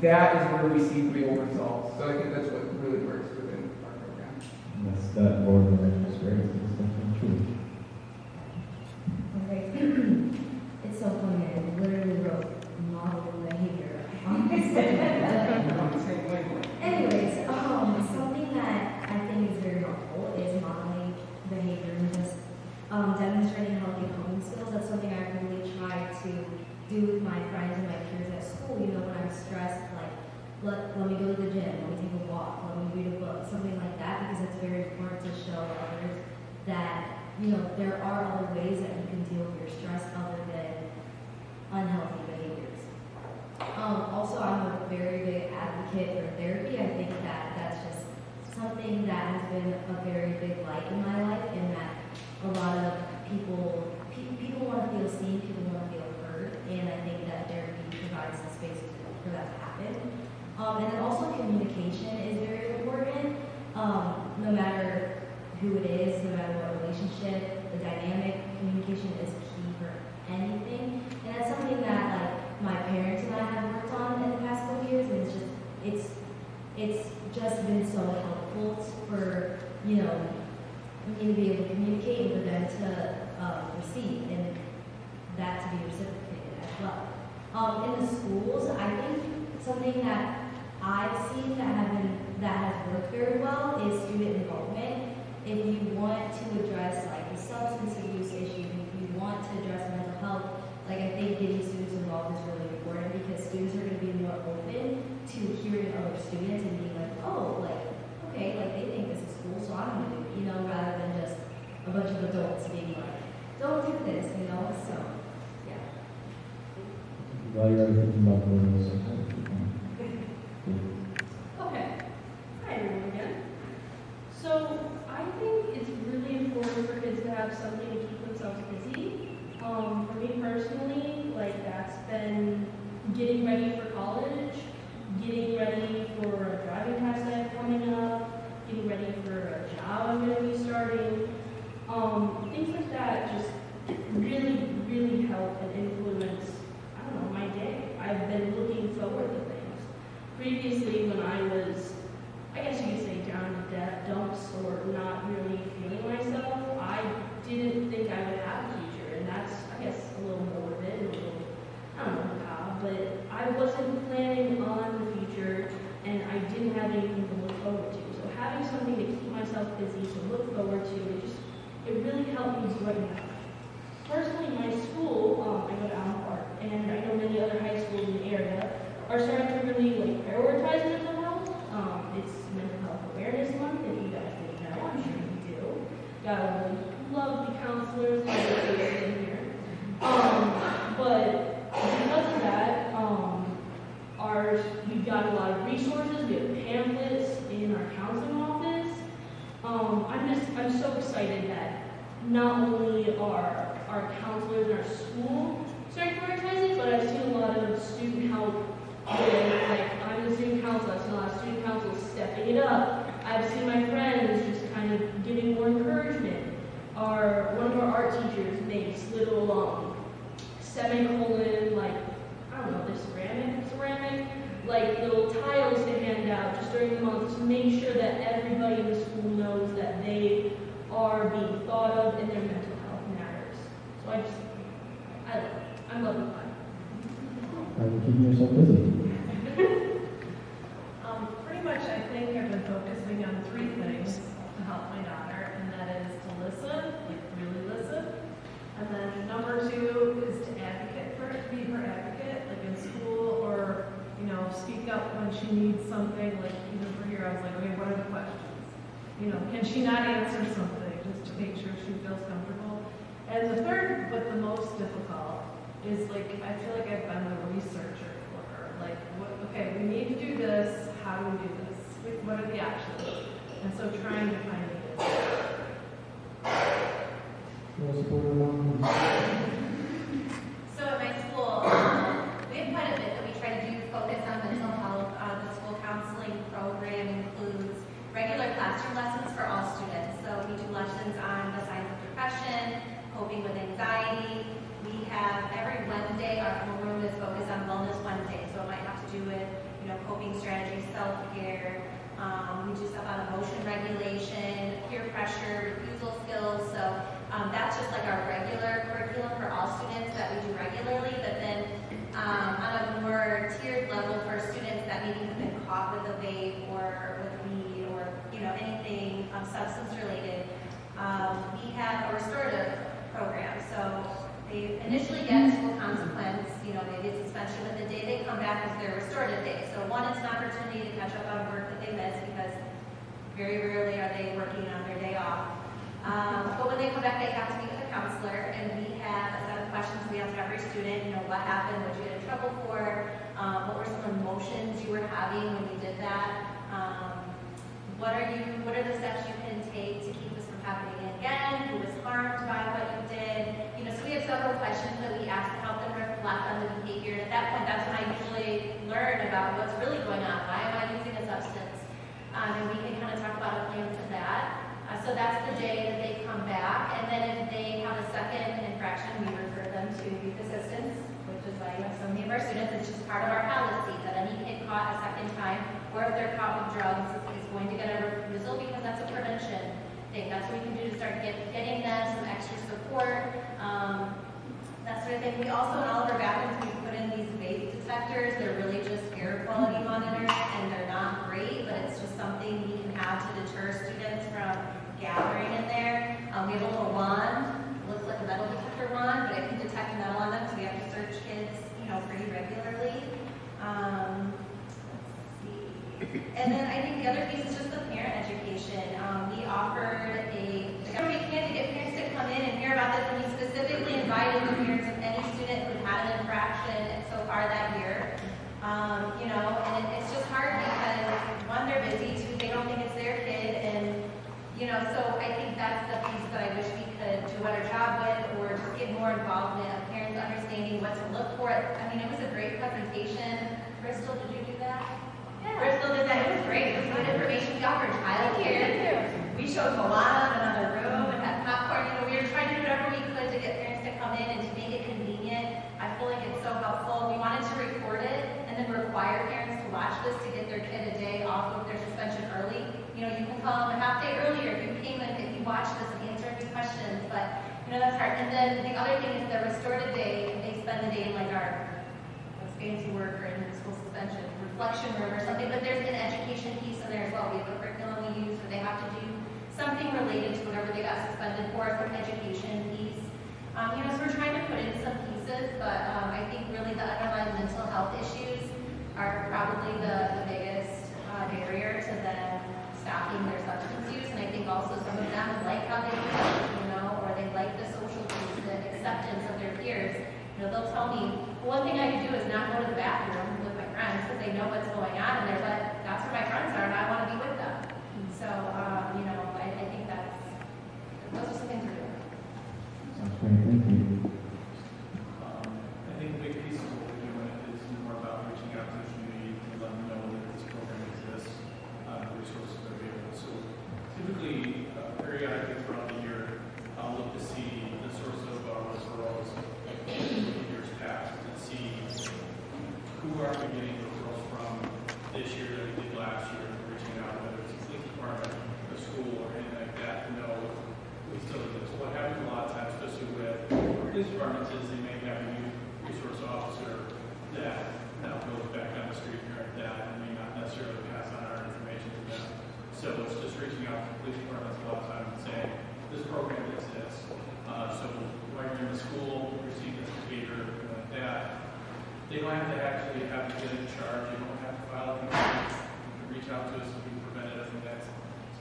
that is where we see real results. So I think that's what really works within our program. That's that more than experience. It's definitely true. Okay. It's so funny. I literally wrote model behavior on this. Anyways, something that I think is very helpful is modeling behavior and just demonstrating healthy coping skills. That's something I really try to do with my friends and my peers at school. You know, when I'm stressed, like, let me go to the gym, let me take a walk, let me read a book, something like that, because it's very important to show others that, you know, there are other ways that you can deal with your stress other than unhealthy behaviors. Also, I'm a very big advocate for therapy. I think that that's just something that has been a very big light in my life, in that a lot of people want to feel seen, people want to feel heard, and I think that therapy provides the space for that to happen. And then also communication is very important. No matter who it is, no matter what relationship, the dynamic, communication is key for anything. And that's something that like my parents and I have worked on in the past couple years, and it's just been so helpful for, you know, me to be able to communicate and for them to receive and that to be reciprocated as well. In the schools, I think something that I've seen that has worked very well is student involvement. If you want to address like the substance abuse issue, if you want to address mental health, like I think getting students involved is really important, because students are going to be more open to hearing other students and being like, oh, like, okay, like they think this is cool, so I'm going to do it, you know, rather than just a bunch of adults being like, don't do this, you know, so, yeah. While you're already thinking about those, Okay. Hi everyone again. So I think it's really important for kids to have something to keep themselves busy. For me personally, like that's been getting ready for college, getting ready for a driving test I have coming up, getting ready for a job I'm going to be starting. Things like that just really, really help and influence, I don't know, my day. I've been looking forward to things. Previously, when I was, I guess you could say, down in the dumps or not really feeling myself, I didn't think I would have a future, and that's, I guess, a little morbid, a little, I don't know how, but I wasn't planning on the future, and I didn't have anything to look forward to. So having something to keep myself busy, to look forward to, it really helped me brighten up. Personally, my school, I go to Allen Park, and I know many other high schools in the area are starting to really like prioritize mental health. It's Mental Health Awareness Month, if you guys didn't know, I'm sure you do. Gotta love the counselors and educators in here. But because of that, we've got a lot of resources. We have pamphlets in our counseling office. I'm so excited that not only are our counselors in our school starting to prioritize it, but I've seen a lot of student help with, like, I'm the student counselor, I've seen a lot of student counselors stepping it up. I've seen my friends just kind of giving more encouragement. One of our art teachers makes little semicolon, like, I don't know, ceramic, like little tiles to hand out just during the month to make sure that everybody in the school knows that they are being thought of and their mental health matters. So I love it. I'm loving fun. Are you keeping yourself busy? Pretty much, I think I've been focusing on 3 things to help my daughter, and that is to listen, like really listen. And then number 2 is to advocate for her, to be her advocate, like in school, or, you know, speak up when she needs something. Like even for here, I was like, okay, what are the questions? You know, can she not answer something just to make sure she feels comfortable? And the third, but the most difficult, is like, I feel like I've been the researcher for her. Like, okay, we need to do this. How do we do this? What are the options? And so trying to find the answer. So at my school, we have quite a bit that we try to do focus on mental health. The school counseling program includes regular classroom lessons for all students. So we do lessons on the signs of depression, coping with anxiety. We have every Wednesday, our homeroom is focused on Wellness Wednesday. So it might have to do with, you know, coping strategies, self-care. We do stuff on emotion regulation, peer pressure, refusal skills. So that's just like our regular curriculum for all students that we do regularly. But then on a more tiered level for students that maybe have been caught with a vape or with weed or, you know, anything substance related, we have a restorative program. So they initially get a school consequence, you know, they get suspension, but the day they come back is their restorative day. So one, it's an opportunity to catch up on work that they missed because very rarely are they working on their day off. But when they come back, they have to meet with a counselor, and we have a set of questions we ask every student. You know, what happened? What did you get in trouble for? What were some emotions you were having when you did that? What are the steps you can take to keep this from happening again? Who was harmed by what you did? You know, so we have several questions that we ask to help them reflect on the behavior. And at that point, that's when I usually learn about what's really going on. Why am I using a substance? And we can kind of talk about a plan to that. So that's the day that they come back. And then if they have a second infraction, we refer them to youth assistance, which is why you have so many of our students. It's just part of our policy that any kid caught a second time, or if they're caught with drugs, is going to get a refusal because that's a prevention thing. That's what we can do to start getting them some extra support, that sort of thing. We also, in all of our bathrooms, we put in these vape detectors. They're really just air quality monitors, and they're not great, but it's just something we can have to deter students from gathering in there. We have a little wand. It looks like a metal detector wand, but it can detect metal on them, so we have to search kids, you know, pretty regularly. Let's see. And then I think the other piece is just the parent education. We offered whatever we can to get parents to come in and hear about this, and we specifically invited the parents of any student who had an infraction so far that year. You know, and it's just hard because one, they're busy, two, they don't think it's their kid, and you know, so I think that's the piece that I wish we could do a better job with, or just get more involvement of parents understanding what to look for. I mean, it was a great presentation. Bristol, did you do that? Yeah. Bristol did that. It was great. It was good information. We offered childcare. We showed Moana in another room and had popcorn. You know, we were trying to do whatever we could to get parents to come in and to make it convenient. I feel like it's so helpful. We wanted to record it and then require parents to watch this to get their kid a day off of their suspension early. You know, you can come a half day earlier if you came in, if you watched this and answered any questions, but you know, that's hard. And then the other thing is the restorative day. They spend the day in like our fancy word for in school suspension, reflection room or something, but there's an education piece in there as well. We have a curriculum we use where they have to do something related to whatever they got suspended for, some education piece. You know, so we're trying to put in some pieces, but I think really the underlying mental health issues are probably the biggest barrier to them stopping their substance use. And I think also some of them like how they do it, you know, or they like the social piece, the acceptance of their peers. You know, they'll tell me, well, one thing I can do is not go to the bathroom with my friends because they know what's going on in there, but that's where my friends are and I want to be with them. So, you know, I think those are some things we're doing. Sounds great. Thank you. I think a big piece of what we're doing is more about reaching out to the community and letting them know that this program exists, the resources are available. So typically, periodically throughout the year, I'll look to see the police departments is they may have a youth resource officer that now goes back on the street and guard that and may not necessarily pass on our information to them. So it's just reaching out to police departments a lot of times and saying, this program exists. So while you're in the school, you're seeing this behavior like that. They don't have to actually have to get in charge. They don't have to file a complaint. You can reach out to us and be preventative from that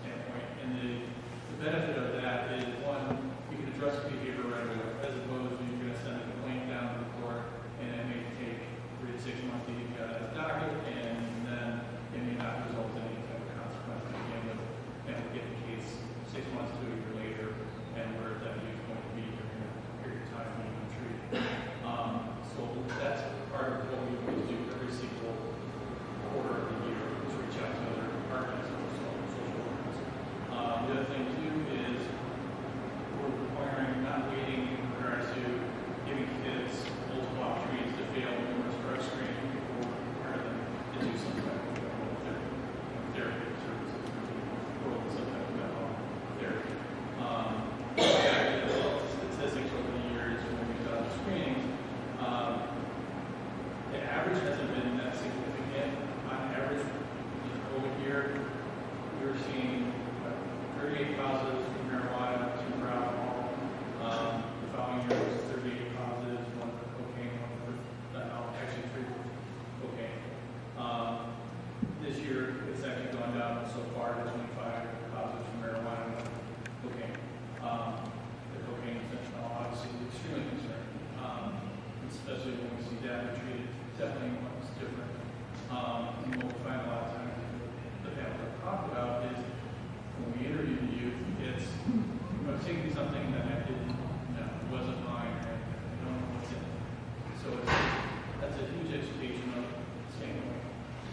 standpoint. And the benefit of that is, one, you can address the behavior right away, as opposed to you're going to send a complaint down to the court, and it may take 3 to 6 months to get a docket, and then it may not result in any type of consequence. Again, and we'll get the case 6 months to a year later, and where that youth going to be during that period of time being treated. So that's part of what we always do every single quarter of the year, is reach out to other departments and social workers. The other thing too is we're requiring, not waiting in regards to giving kids multiple opportunities to fail numerous drug screening before we require them to do some type of therapy services, or some type of mental therapy. Statistics over the years when we've done screenings, the average hasn't been that significant. On average, this COVID year, we were seeing 38 positives for marijuana, 2 for alcohol. The following year was 38 positives, 1 for cocaine, 1 for actually 3 for cocaine. This year, it's actually gone down so far to 25 positives for marijuana, 1 for cocaine. The cocaine and fentanyl obviously is extremely concerning, especially when we see that we treat it definitely once different. And what we find a lot of times the panel that talk about is when we interview the youth, it's taking something that I didn't know, wasn't mine, or I don't know what's in it. So that's a huge educational standpoint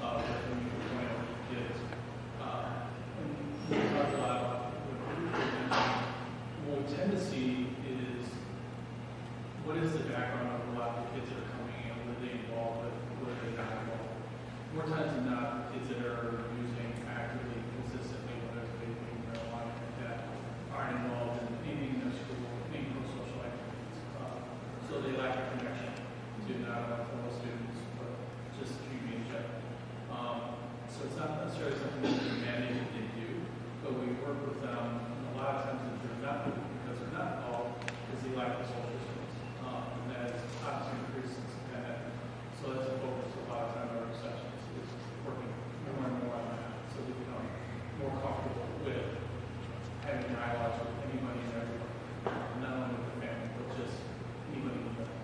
when you point out to kids. We talk a lot about what we tend to see is what is the background of a lot of the kids that are coming in, what are they involved with, what are they not involved with. More times than not, kids that are using actively, consistently, whether it's vaping, marijuana, like that, aren't involved in anything in their school, any pro-social activities. So they lack a connection to not only fellow students, but just the community in general. So it's not necessarily something that we manage that they do, but we work with them a lot of times if they're not, because they're not involved, because they lack the social skills. And that is obviously increased since the pandemic. So that's a focus a lot of time in our sessions, is working more and more on that, so we become more comfortable with having dialogues with anybody and everybody, not only with the family, but just anybody in general.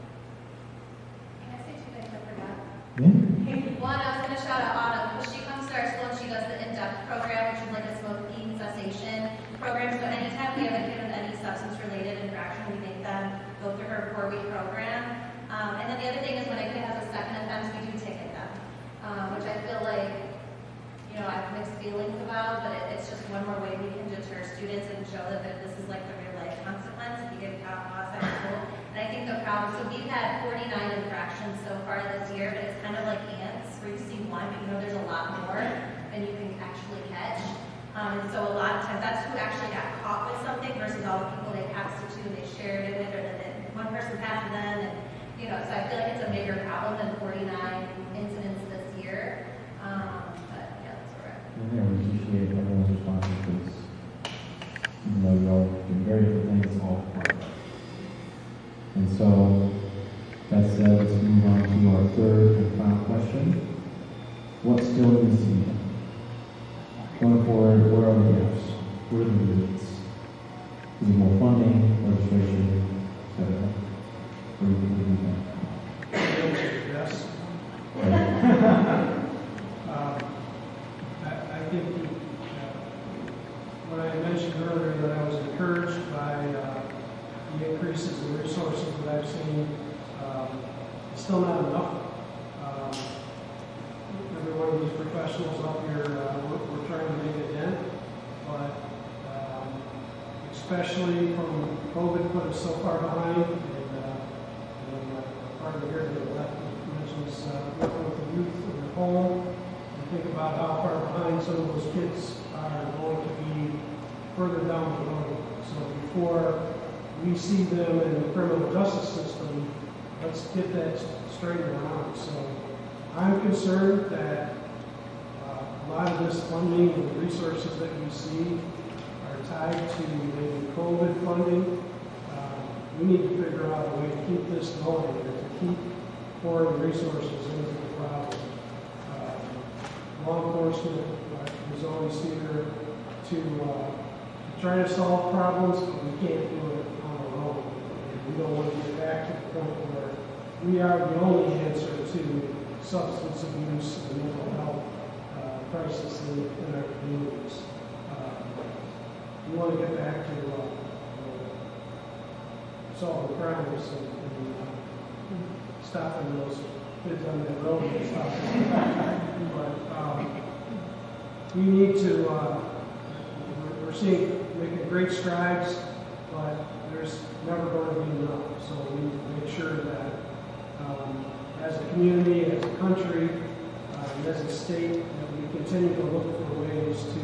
Can I say 2 things I forgot? Yeah. One, I was going to shout out Autumn, because she comes to our school and she does the in-depth program, which is like a smoking cessation program. So anytime we have a kid with any substance-related infraction, we make them go through her 4-week program. And then the other thing is when a kid has a second offense, we do ticket them, which I feel like, I have mixed feelings about, but it's just one more way we can deter students and show them that this is like the real life consequence if you get caught outside of school. And I think the problem, so we've had 49 infractions so far this year, but it's kind of like ants, where you see one, but there's a lot more than you can actually catch. And so a lot of times, that's who actually got caught with something versus all the people they passed it to, they shared it with, or that one person passed it them, and so I feel like it's a bigger problem than 49 incidents this year. But yeah, that's where we're at. I appreciate everyone's responses to this. Even though you all do very different things, all part of it. And so, that said, let's move on to our third and final question. What still needs to be done? Going forward, where are the gaps? Where are the needs? Is it more funding, legislation, etc.? What do you think? Yes. I think what I mentioned earlier, that I was encouraged by the increases in resources that I've seen. It's still not enough. Every one of these professionals up here, we're trying to make a dent, but especially from COVID put us so far behind, part of here to the left mentions working with the youth in the home, and think about how far behind some of those kids are going to be further down the road. So before we see them in the criminal justice system, let's get that straightened out. So I'm concerned that a lot of this funding and the resources that we see are tied to maybe COVID funding. We need to figure out a way to keep this going and to keep pouring resources into the problem. Law enforcement is always here to try to solve problems, but we can't do it on our own. And we don't want to get back to the point where we are the only answer to substance abuse and mental health crisis in our communities. We want to get back to solving crimes and stopping those kids on the road and stuff. But we need to, we're making great strides, but there's never going to be enough. So we need to make sure that as a community, as a country, and as a state, that we continue to look for ways to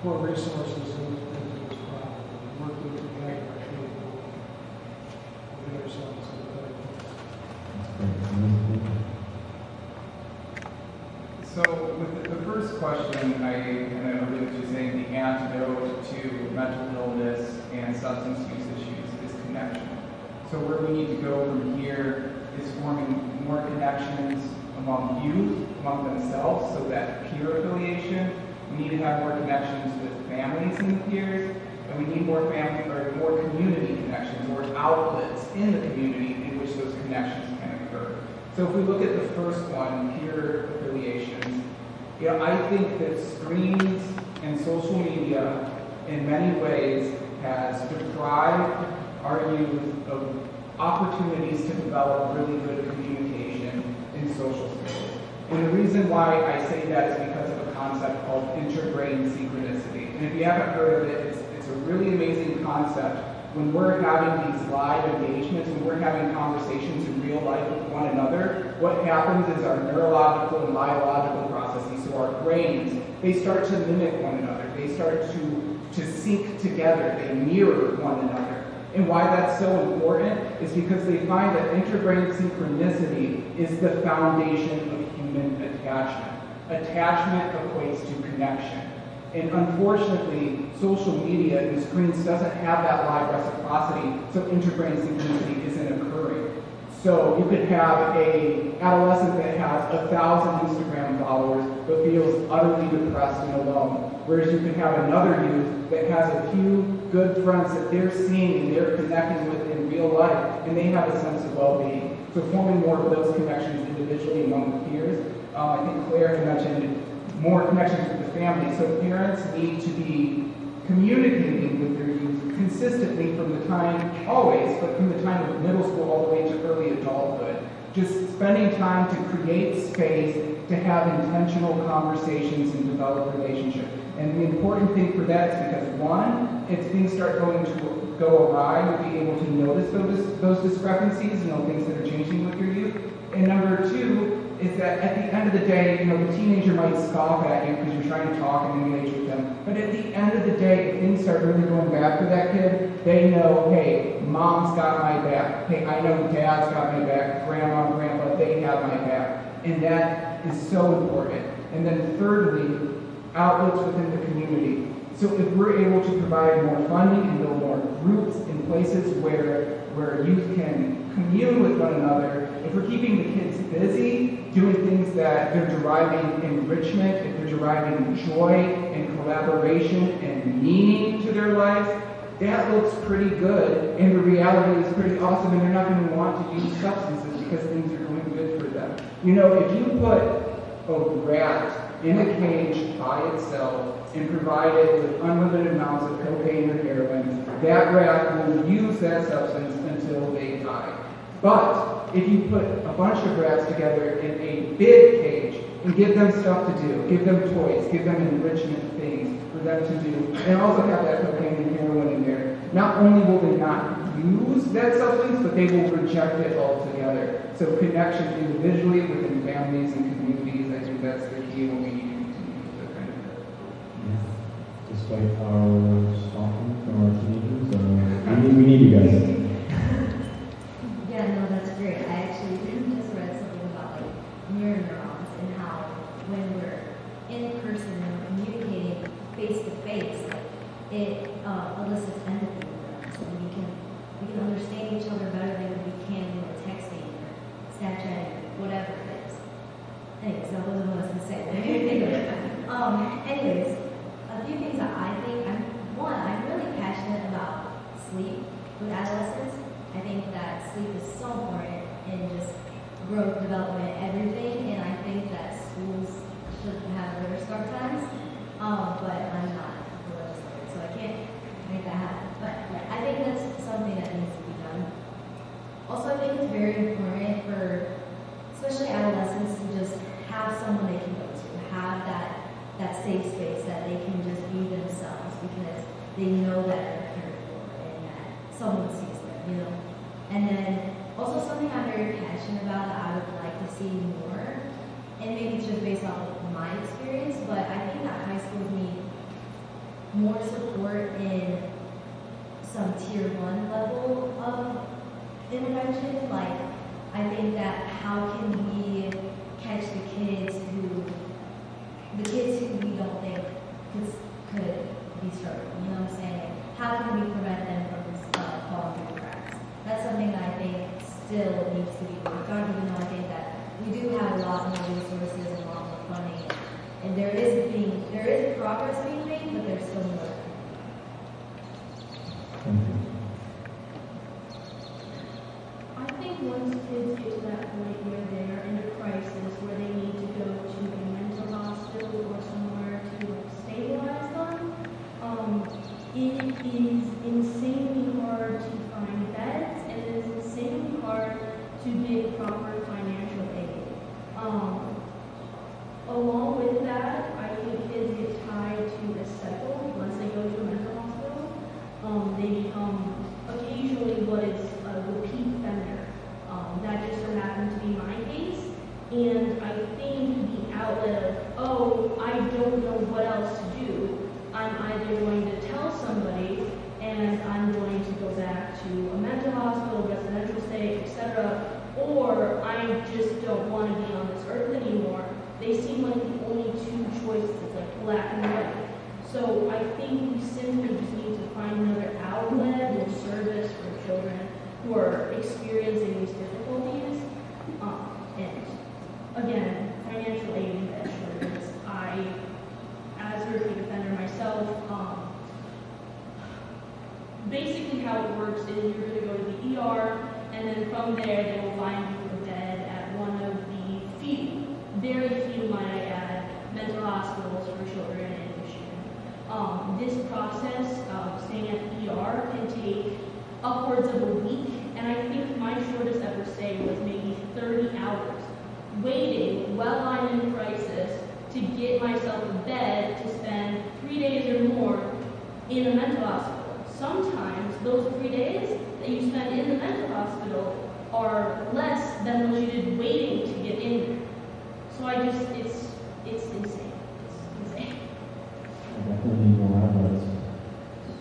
pour resources into this problem, working together, I think, we'll get ourselves in a better place. So with the first question, I agree with you saying the antidote to mental illness and substance use issues is connection. So where we need to go from here is forming more connections among youth, among themselves, so that peer affiliation. We need to have more connections with families and peers, and we need more community connections, or outlets in the community in which those connections can occur. So if we look at the first one, peer affiliations, I think that screens and social media in many ways has deprived our youth of opportunities to develop really good communication in social space. And the reason why I say that is because of a concept called interbrain synchronicity. And if you haven't heard of it, it's a really amazing concept. When we're having these live engagements, when we're having conversations in real life with one another, what happens is our neurological and biological processes, so our brains, they start to mimic one another. They start to sync together. They mirror one another. And why that's so important is because they find that interbrain synchronicity is the foundation of human attachment. Attachment equates to connection. And unfortunately, social media and screens doesn't have that live reciprocity, so interbrain synchronicity isn't occurring. So you could have an adolescent that has 1,000 Instagram followers but feels utterly depressed and alone. Whereas you could have another youth that has a few good friends that they're seeing and they're connecting with in real life, and they have a sense of well-being. So forming more of those connections individually among the peers. I think Claire had mentioned more connections with the family. So parents need to be communicating with their youth consistently from the time, always, but from the time of middle school all the way to early adulthood. Just spending time to create space to have intentional conversations and develop relationships. And the important thing for that is because, one, if things start going to go awry, you'll be able to notice those discrepancies, things that are changing with your youth. And number two is that at the end of the day, the teenager might scoff at you because you're trying to talk and engage with them. But at the end of the day, if things start really going bad for that kid, they know, hey, mom's got my back. Hey, I know dad's got my back. Grandma, grandpa, they have my back. And that is so important. And then thirdly, outlets within the community. So if we're able to provide more funding and build more groups in places where youth can commune with one another, if we're keeping the kids busy, doing things that they're deriving enrichment, if they're deriving joy and collaboration and meaning to their lives, that looks pretty good, and the reality is pretty awesome, and they're not going to want to use substances because things are going good for them. If you put a rat in a cage by itself and provide it with unlimited amounts of cocaine or heroin, that rat will use that substance until they die. But if you put a bunch of rats together in a big cage and give them stuff to do, give them toys, give them enrichment things for them to do, and also have that cocaine and heroin in there, not only will they not use that substance, but they will reject it altogether. So connection individually within families and communities, I think that's the key when we need to continue with that kind of thing. Despite our stalking from our teenagers, need you guys. Yeah, no, that's great. I actually just read something about like mirror neurons and how when we're in person and we're communicating face to face, it elicits empathy with us, and we can understand each other better than we can when we're texting or Snapchatting or whatever it is. Anyways, that wasn't what I was gonna say. I didn't think of it. Anyways, a few things that I think I'm really passionate about sleep with adolescents. I think that sleep is so important in just growth, development, everything, and I think that schools should have better start times. But I'm not a legislator, so I can't make that happen. But yeah, I think that's something that needs to be done. Also, I think it's very important for, especially adolescents, to just have someone they can go to, have that safe space that they can just be themselves because they know that they're cared for and that someone sees them, you know. And then also something I'm very passionate about that I would like to see more, and maybe it's just based off of my experience, but I think that high schools need more support in some tier 1 level of intervention. Like, I think that how can we catch the kids who we don't think could be struggling, you know what I'm saying? How can we prevent them from falling through the cracks? That's something that I think still needs to be worked on, even though I think that we do have a lot more resources and a lot more funding, and there is progress being made, but there's still more. Thank you. I think once kids get to that point where they're in a crisis, where they need to go to a mental hospital or somewhere to stabilize them, it is insanely hard to find beds, and it is insanely hard to get proper financial aid. Along with that, I think kids get tied to a cycle once they go to a mental hospital. They become occasionally what is a repeat offender. That just so happened to be my case. And I think the outlet of, oh, I don't know what else to do, I'm either going to tell somebody and I'm going to go back to a mental hospital, residential stay, etc., or I just don't want to be on this earth anymore. They seem like the only two choices, it's like black and white. So I think we simply just need to find another outlet or service for children who are experiencing these difficulties. And again, financial aid and bed shortages. As a repeat offender myself, basically how it works is you're going to go to the ER, and then from there they will find you a bed at one of the few, very few, might I add, mental hospitals for children in Michigan. This process of staying at the ER can take upwards of a week, and I think my shortest ever stay was maybe 30 hours, waiting while I'm in crisis to get myself a bed to spend 3 days or more in a mental hospital. Sometimes those 3 days that you spend in the mental hospital are less than what you did waiting to get in there. So it's insane. It's insane. I definitely need more outlets.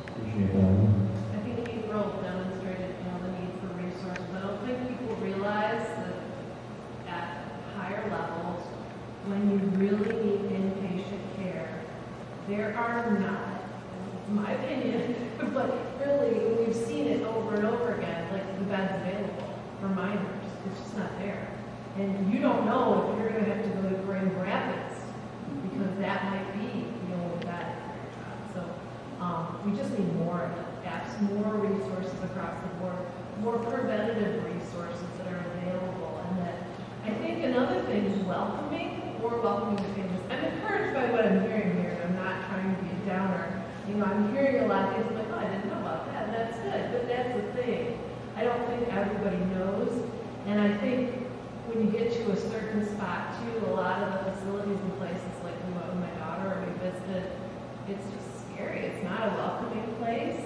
Appreciate that. I think April demonstrated, the need for resources. I don't think people realize that at higher levels, when you really need inpatient care, there are not, in my opinion, but really, we've seen it over and over again, like the beds available for minors. It's just not there. And you don't know if you're going to have to go to Grand Rapids, because that might be the only bed for your child. So we just need more apps, more resources across the board, more preventative resources that are available. And that I think another thing is more welcoming to families. I'm encouraged by what I'm hearing here, and I'm not trying to be a downer. I'm hearing a lot of things like, oh, I didn't know about that, and that's good, but that's the thing. I don't think everybody knows, and I think when you get to a certain spot too, a lot of the facilities and places like we went with my daughter or we visited, it's just scary. It's not a welcoming place.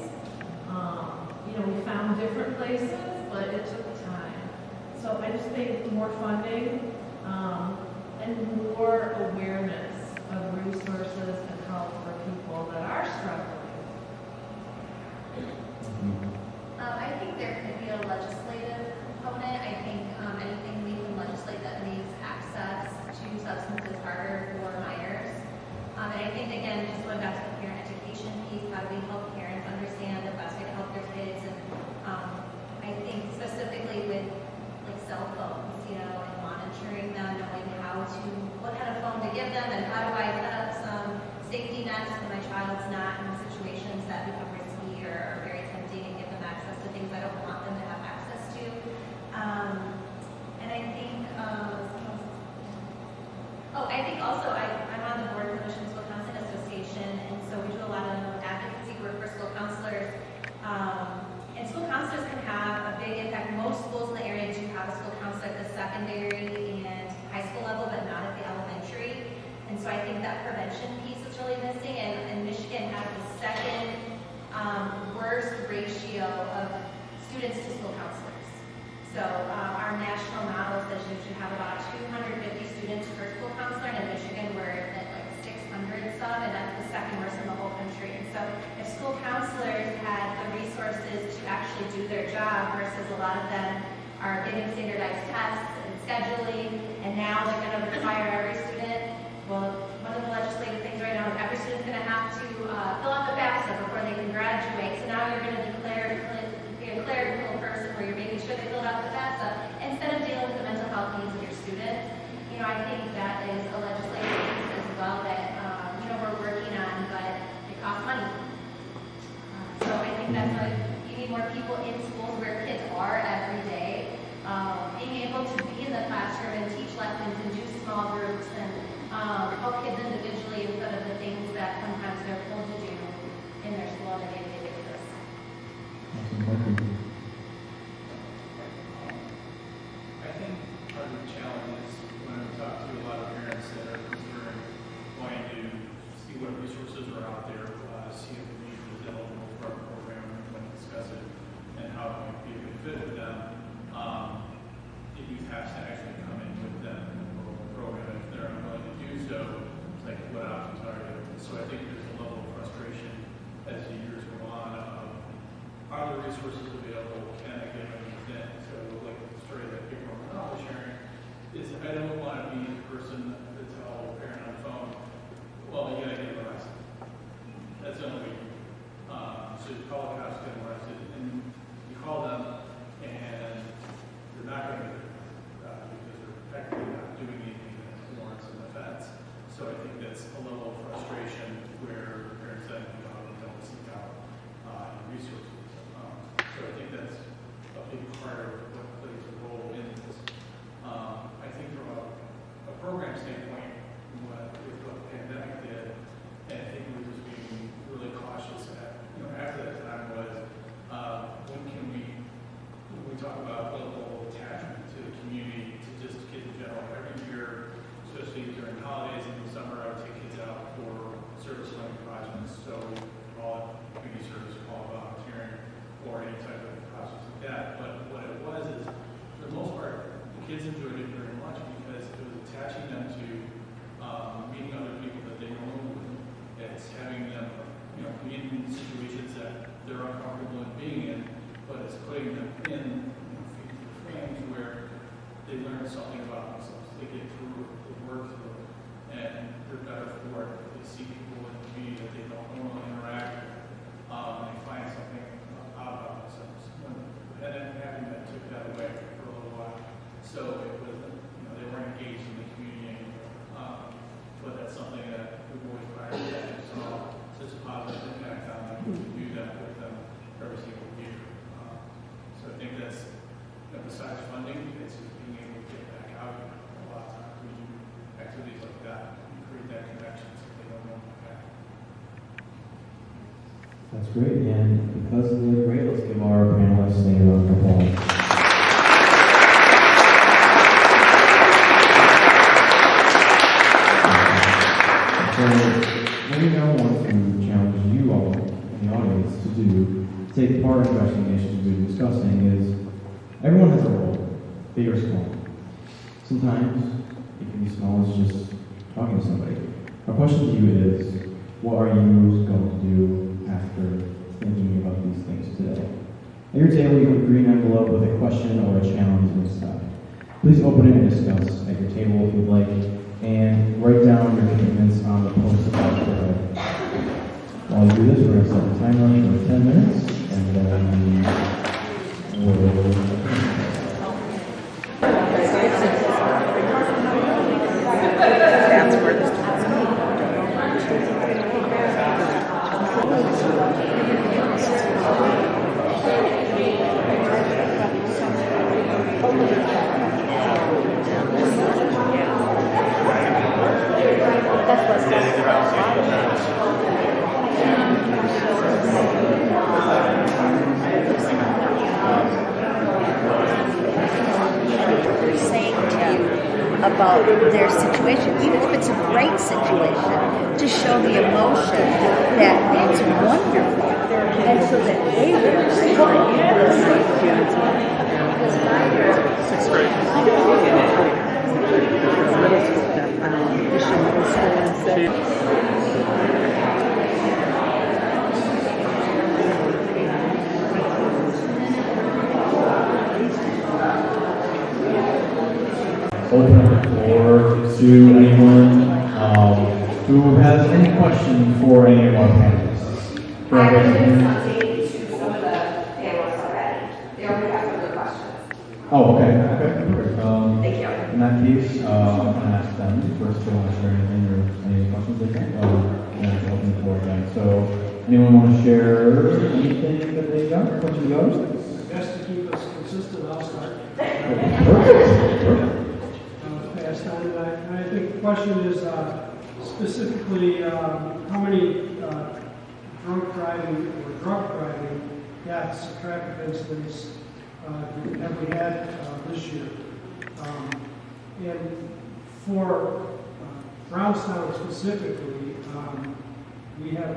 We found different places, but it took time. So I just think more funding and more awareness of resources and help for people that are struggling. I legislative component. I think anything we can legislate that makes access to substances harder for minors. And I think, again, just going back to the parent education piece, how do we help parents understand the best way to help their kids? And I think specifically with like cell phones, you know, and monitoring them, knowing what kind of phone to give them, and how do I set up some safety nets when my child's not in situations that become risky or are very tempting, and give them access to things I don't want them to have access to. And I think, I think also I'm on the board of the Michigan School Counseling Association, and so we do a lot of advocacy work for school counselors. And school counselors can have a big impact. Most schools in the area do have a school counselor at the secondary and high school level, but not at the elementary. And so I think that prevention piece is really missing. And Michigan has the second worst ratio of students to school counselors. So our national model says you should have about 250 students per school counselor, and in Michigan we're at like 600 some, and that's the second worst in the whole country. And so if school counselors had the resources to actually do their job, versus a lot of them are getting standardized tests and scheduling, and now they're going to require every student, well, one of the legislative things right now is every student's going to have to fill out the FAFSA before they can graduate. So now you're going to be a clerical person where you're making sure they fill out the FAFSA instead of dealing with the mental health needs of your students. You know, I think that is a legislative piece as well that we're working on, but it costs money. So I think that's you need more people in schools where kids are every day, being able to be in the classroom and teach lessons and do small groups and help kids individually instead of the things that sometimes they're told to do in their school on a day-to-day basis. I think part of the challenge is when we talk to a lot of parents that are considering wanting to see what resources are out there, see if we is eligible for our program, and we can discuss it, and how it might be a good fit with them. The youth has to actually come in with them in the program. If they're unwilling to do so, it's like, what options are there? So I think there's a level of frustration as the years go on of, are there resources available? Can I get them in? So like the story that people are sharing is, I don't want to be the person to tell a parent on the phone, well, you got to get arrested. That's the only way. So you call the cops, get them arrested, and you call them, and they're not going to get because they're technically not doing anything that warrants an offense. So I think that's a level of frustration where parents then don't seek out resources. So I think that's a big part of what plays a role in this. I think from a program standpoint, with what the pandemic did, and I think we're just being really cautious after that time was, when can we talk about level of attachment to the community, to just kids in general. Every year, especially during holidays in the summer, I would take kids out for service learning projects. So call it community service, call it volunteering, or any type of projects like that. But what it was is, for the most part, the kids enjoyed it very much because it was attaching them to meeting other people that they normally wouldn't. It's having them, be in situations that they're uncomfortable in being in, but it's putting them in frames where they learn something about themselves. They get through it, they work through it, and they're better for it. They see people in the community that they don't normally interact with, and they find something out about themselves. And then having that took that away for a little while. So it was, they weren't engaged in the community anymore. But that's something that we've always prioritized. So such a positive impact on them to do that with them every single year. So I think that's, besides funding, it's just being able to get back out. A lot of times we do activities like that and create that connection so they don't know back. That's great, and because they're great, let's give our panelists a round of applause. So, what we now want to challenge you all in the audience to do, take part in addressing the issues we've been discussing, is everyone has a role, big or small. Sometimes it can be small as just talking to somebody. Our question to you is, what are you going to do after thinking about these things today? At your table, you have a green envelope with a question or a challenge inside. Please open it and discuss at your table if you'd like, and write down your commitments on the post-it note spread. While you do this, we're going to set the timer for 10 minutes, and then we'll... about their situation, even if it's a great situation, to show the emotion that it's wonderful, and so that they will Sixth grade. Open up the floor to anyone who has any question for any of our panelists. I've been listening to some of the panelists already. They already have some good questions. Oh, okay, okay. Thank you. In that case, I'm going to ask them first if they want to share anything or any questions they can. And then open the floor again. So, anyone want to share anything that they got? Questions go? Best to keep us consistent, I'll start. Perfect. Past time, and I think the question is specifically how many drunk driving or drunk driving deaths, traffic incidents have we had this year? And for Brownstown specifically, we have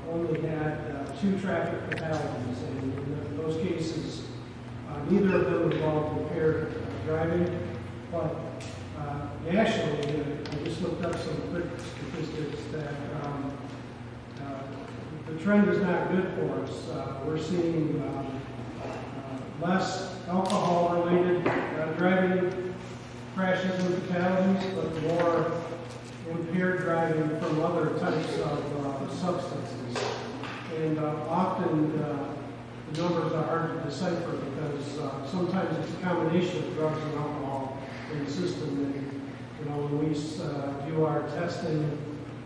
only had 2 traffic fatalities, and in those cases, neither of them involved impaired driving, but nationally, I just looked up some quick statistics that the trend is not good for us. We're seeing less alcohol-related driving crashes and fatalities, but more impaired driving from other types of substances. And often the numbers are hard to decipher because sometimes it's a combination of drugs and alcohol in the system. And, when we do our testing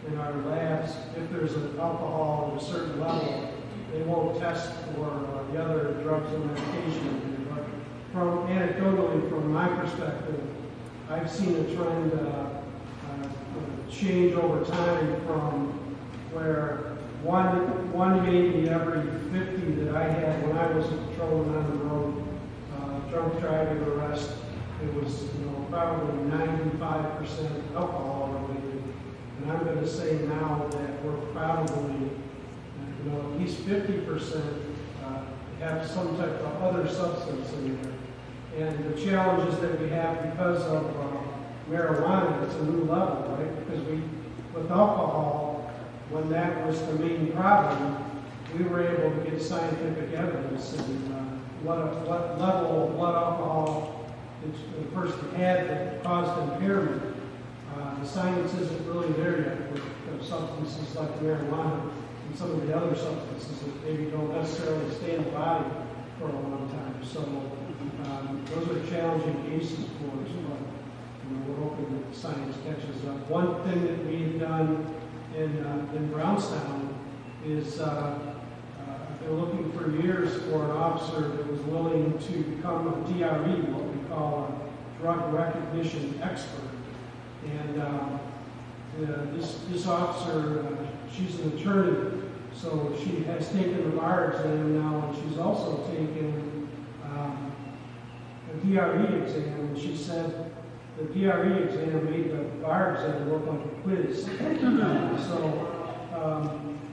in our labs, if there's an alcohol at a certain level, they won't test for the other drugs and medication. But anecdotally, from my perspective, I've seen a trend change over time from where one maybe every 50 that I had when I was patrolling on the road, drunk driving arrest, it was probably 95% alcohol related. And I'm going to say now that we're probably at least 50% have some type of other substance in there. And the challenges that we have because of marijuana, it's a new level, right? Because with alcohol, when that was the main problem, we were able to get scientific evidence and what level of blood alcohol the person had that caused impairment. The science isn't really there yet with substances like marijuana and some of the other substances that maybe don't necessarily stay in the body for a long time. So those are challenging cases for us, but we're hoping that the science catches up. One thing that we've done in Brownstown is they're looking for years for an officer that was willing to become a DRE, what we call a drug recognition expert. And this officer, she's an attorney, so she has taken the bar exam now, and she's also taken a DRE exam, and she said the DRE exam made the bar exam look like a quiz.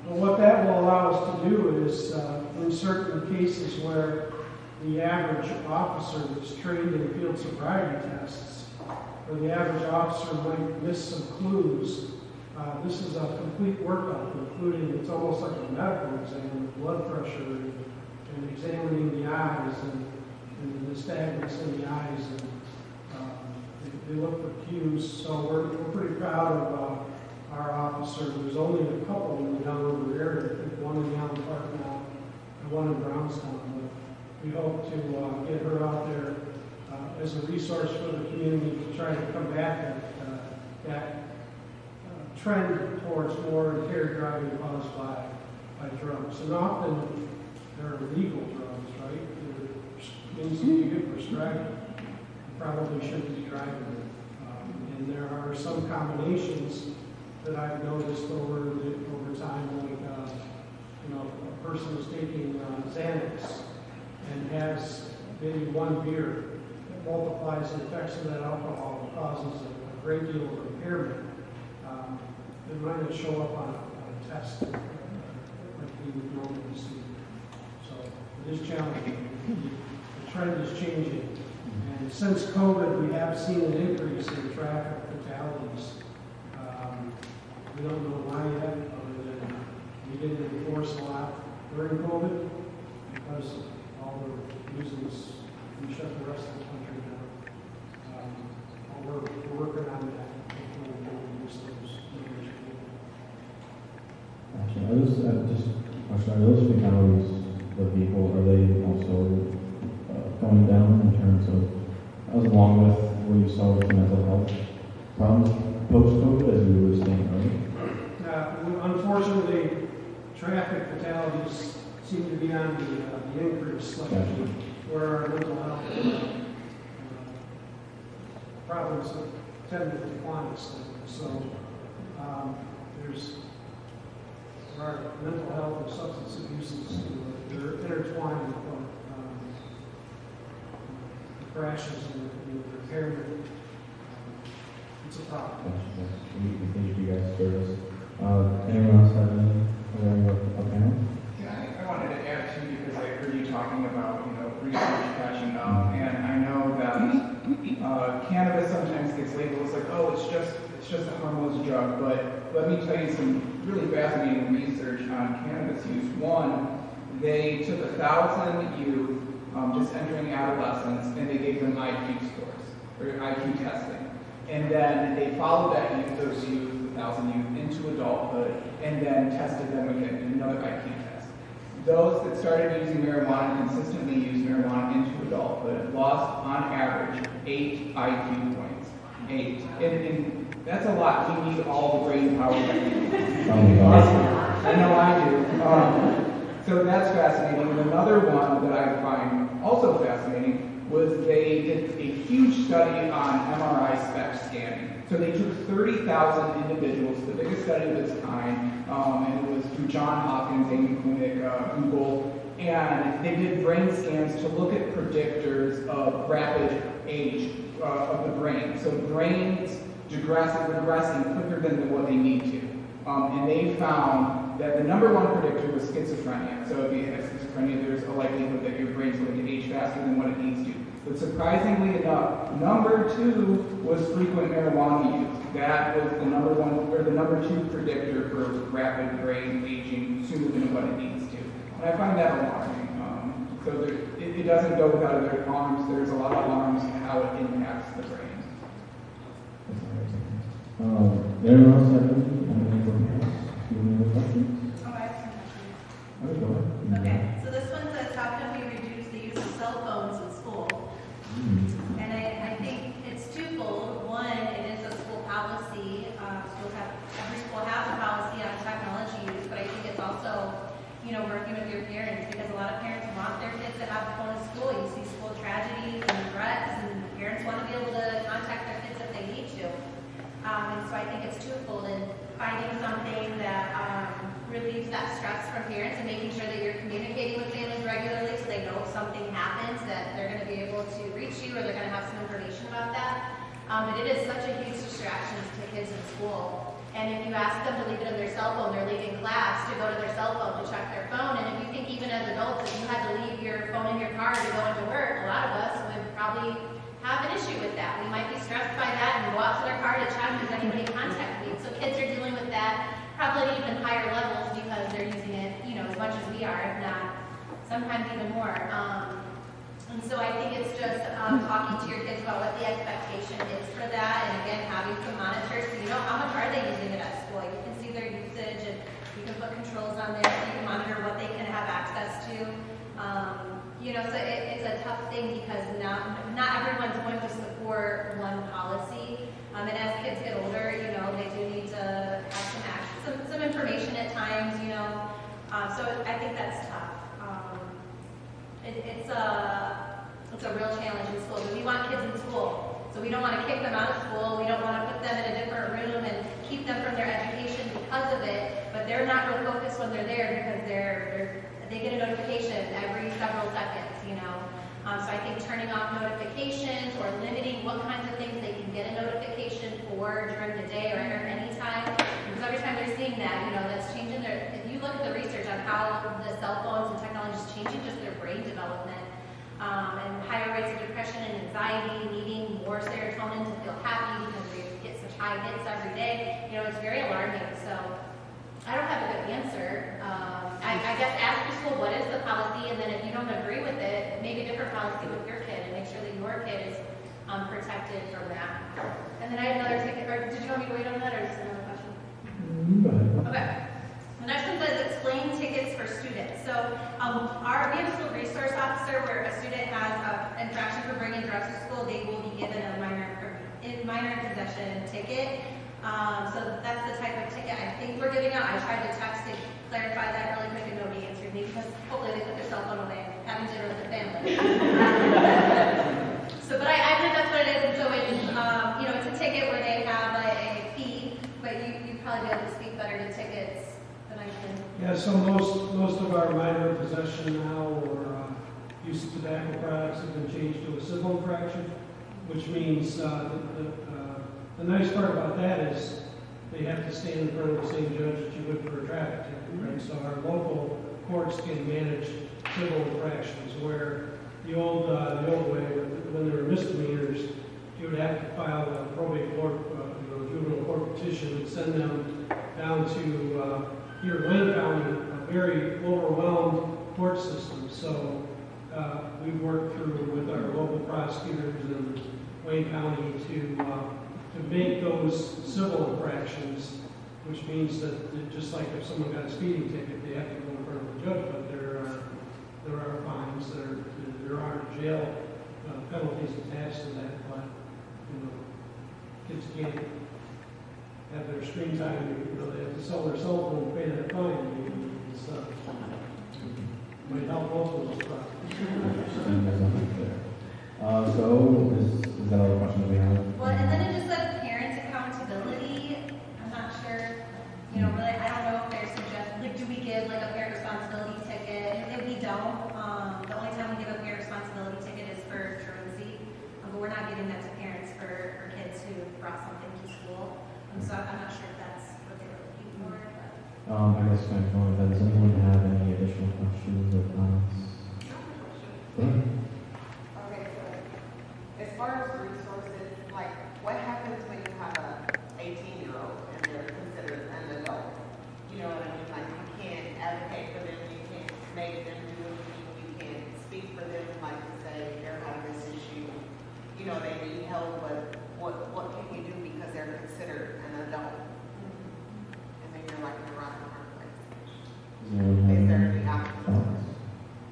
But what that will allow us to do is, in certain cases where the average officer that's trained in field sobriety tests, or the average officer might miss some clues, this is a complete workup, including it's almost like a medical exam with blood pressure and examining the eyes and the nystagmus in the eyes, and they look for cues. So we're pretty proud of our officers. There's only a couple in the Young River area. I think one in Young Park now and one in Brownstown. But we hope to get her out there as a resource for the community to try to combat that trend towards more impaired driving caused by drugs. And often they're illegal drugs, right? They're things that you get prescribed. You probably shouldn't be driving them. And there are some combinations that I've noticed over time, like a person is taking Xanax and has maybe one beer that multiplies the effects of that alcohol and causes a great deal of impairment. It might not show up on a test like we would normally see. So it is challenging. The trend is changing. And since COVID, we have seen an increase in traffic fatalities. We don't know why yet, other than we didn't enforce a lot during COVID because of all the reasons we shut the rest of the country down. We're working on that. Hopefully we'll reduce those numbers. Gotcha. Are those fatalities the vehicle, are they also going down in terms of, as along with what you saw with the mental health problems post-COVID, as we were saying earlier? Unfortunately, traffic fatalities seem to be on the increase slightly, Gotcha. where our mental health problems tend to decline slightly. So our mental health and substance abuses, they're intertwined with the crashes and the impairment. It's a problem. Gotcha. We thank you guys for this. Anyone else have any panel? Yeah, I wanted to add too, because I heard you talking about, research catching up, and I know that cannabis sometimes gets labeled as like, oh, it's just a harmless drug, but let me tell you some really fascinating research on cannabis use. One, they took 1,000 youth just entering adolescence, and they gave them IQ scores, or IQ testing. And then they followed those youth, 1,000 youth, into adulthood, and then tested them again in another IQ test. Those that started using marijuana and consistently used marijuana into adulthood lost, on average, 8 IQ points. 8. And that's a lot. We need all the brain power that we need. I know I do. So that's fascinating. And another one that I find also fascinating was they did a huge study on MRI SPECT scanning. So they took 30,000 individuals, the biggest study of its kind, and it was through Johns Hopkins, Amy Clinic, Google, and they did brain scans to look at predictors of rapid age of the brain. So brains regressing quicker than what they need to. And they found that the number one predictor was schizophrenia. So if you have schizophrenia, there's a likelihood that your brain's going to age faster than what it needs to. But surprisingly enough, number 2 was frequent marijuana use. That was the number 1 or the number 2 predictor for rapid brain aging sooner than what it needs to. And I find that alarming. So it doesn't go without other alarms. There's a lot of alarms in how it impacts the brain. Anyone else have any questions? Oh, I have some questions. Okay, go ahead. Okay, so this one says, how can we reduce the use of cell phones in school? And I think it's twofold. One, it is a school policy. Every school has a policy on technology use, but I think it's also, working with your parents, because a lot of parents want their kids to have a phone in school. You see school tragedies and threats, and parents want to be able to contact their kids if they need to. And so I think it's twofold in finding something that relieves that stress from parents and making sure that you're communicating with families regularly so they know if something happens that they're going to be able to reach you or they're going to have some information about that. But it is such a huge distraction to kids in school. And if you ask them to leave it on their cell phone, they're leaving class to go to their cell phone to check their phone. And if you think even as adults, if you had to leave your phone in your car to go into work, a lot of us would probably have an issue with that. We might be stressed by that and go out to their car to check if there's anybody contact me. So kids are dealing with that probably at even higher levels because they're using it, as much as we are, if not sometimes even more. And so I think it's just talking to your kids about what the expectation is for that, and again, having some monitors, so you know how much are they using it at school. You can see their usage, and you can put controls on there, so you can monitor what they can have access to. You know, so it's a tough thing because not everyone's going to support one policy. And as kids get older, you know, they do need to have some information at times, you know. So I think that's tough. It's a real challenge in school. We want kids in school, so we don't want to kick them out of school. We don't want to put them in a different room and keep them from their education because of it. But they're not real focused when they're there because they get a notification every several seconds, you know. So I think turning off notifications or limiting what kinds of things they can get a notification for during the day or any time, because every time they're seeing that, you know, that's changing their, if you look at the research on how the cell phones and technology is changing just their brain development, and higher rates of depression and anxiety, needing more serotonin to feel happy because they get such high hits every day, you know, it's very alarming. So I don't have a good answer. I guess ask your school what is the policy, and then if you don't agree with it, make a different policy with your kid and make sure that your kid is protected from that. And then I had another ticket, or did you want me to wait on that, or is there another question? Okay. The next one says explain tickets for students. So we have a school resource officer where a student has an infraction for bringing drugs to school, they will be given a minor in possession ticket. So that's the type of ticket I think we're giving out. I tried to text to clarify that really quick and nobody answered me because hopefully they put their cell phone away and having dinner with their family. But I think that's what it is. And so it's, you know, it's a ticket where they have a fee, but you'd probably be able to speak better to tickets than I can. Yeah, so most of our minor possession now or use of tobacco products have been changed to a civil infraction, which means the nice part about that is they have to stand in front of the same judge that you would for a traffic ticket, right? So our local courts can manage civil infractions where the old way, when there were misdemeanors, you would have to file a probate court, juvenile court petition and send them down to here in Wayne County, a very overwhelmed court system. So we've worked through with our local prosecutors in Wayne County to make those civil infractions, which means that just like if someone got a speeding ticket, they have to go in front of the judge, but there are fines, there aren't jail penalties attached to that, but you know, kids can't have their screen time, you know, they have to sell their cell phone and pay that fine. It's might help both of those problems. So is that all the questions we have? Well, and then it just says parent accountability. I'm not sure, you know, really, I don't know if they're suggesting, like, do we give like a parent responsibility ticket? If we don't, the only time we give a parent responsibility ticket is for truancy, but we're not giving that to parents for kids who brought something to school. So I'm not sure if that's what they were looking for. But. I guess kind of going with that, does anyone have any additional questions or comments? Okay, so as far as resources, like what happens when you have a 18-year-old and they're considered an adult? You know what I mean? Like you can't advocate for them, you can't make them do anything, you can't speak for them, like to say they're having this issue. You know, they need help, but what can you do because they're considered an adult? And then you're like in a rock and hard place. Is there any options?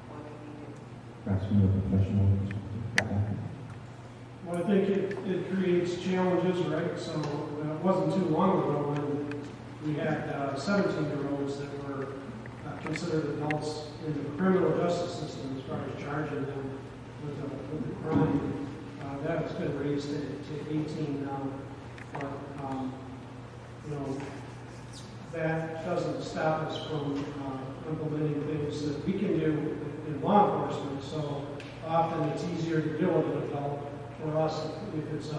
What can you do? Perhaps from a professional perspective. Well, I think it creates challenges, right? So it wasn't too long ago when we had 17-year-olds that were considered adults in the criminal justice system as far as charging them with the crime. That has been raised to 18 now, but you know, that doesn't stop us from implementing things that we can do in law enforcement. So often it's easier to deal with an adult for us if it's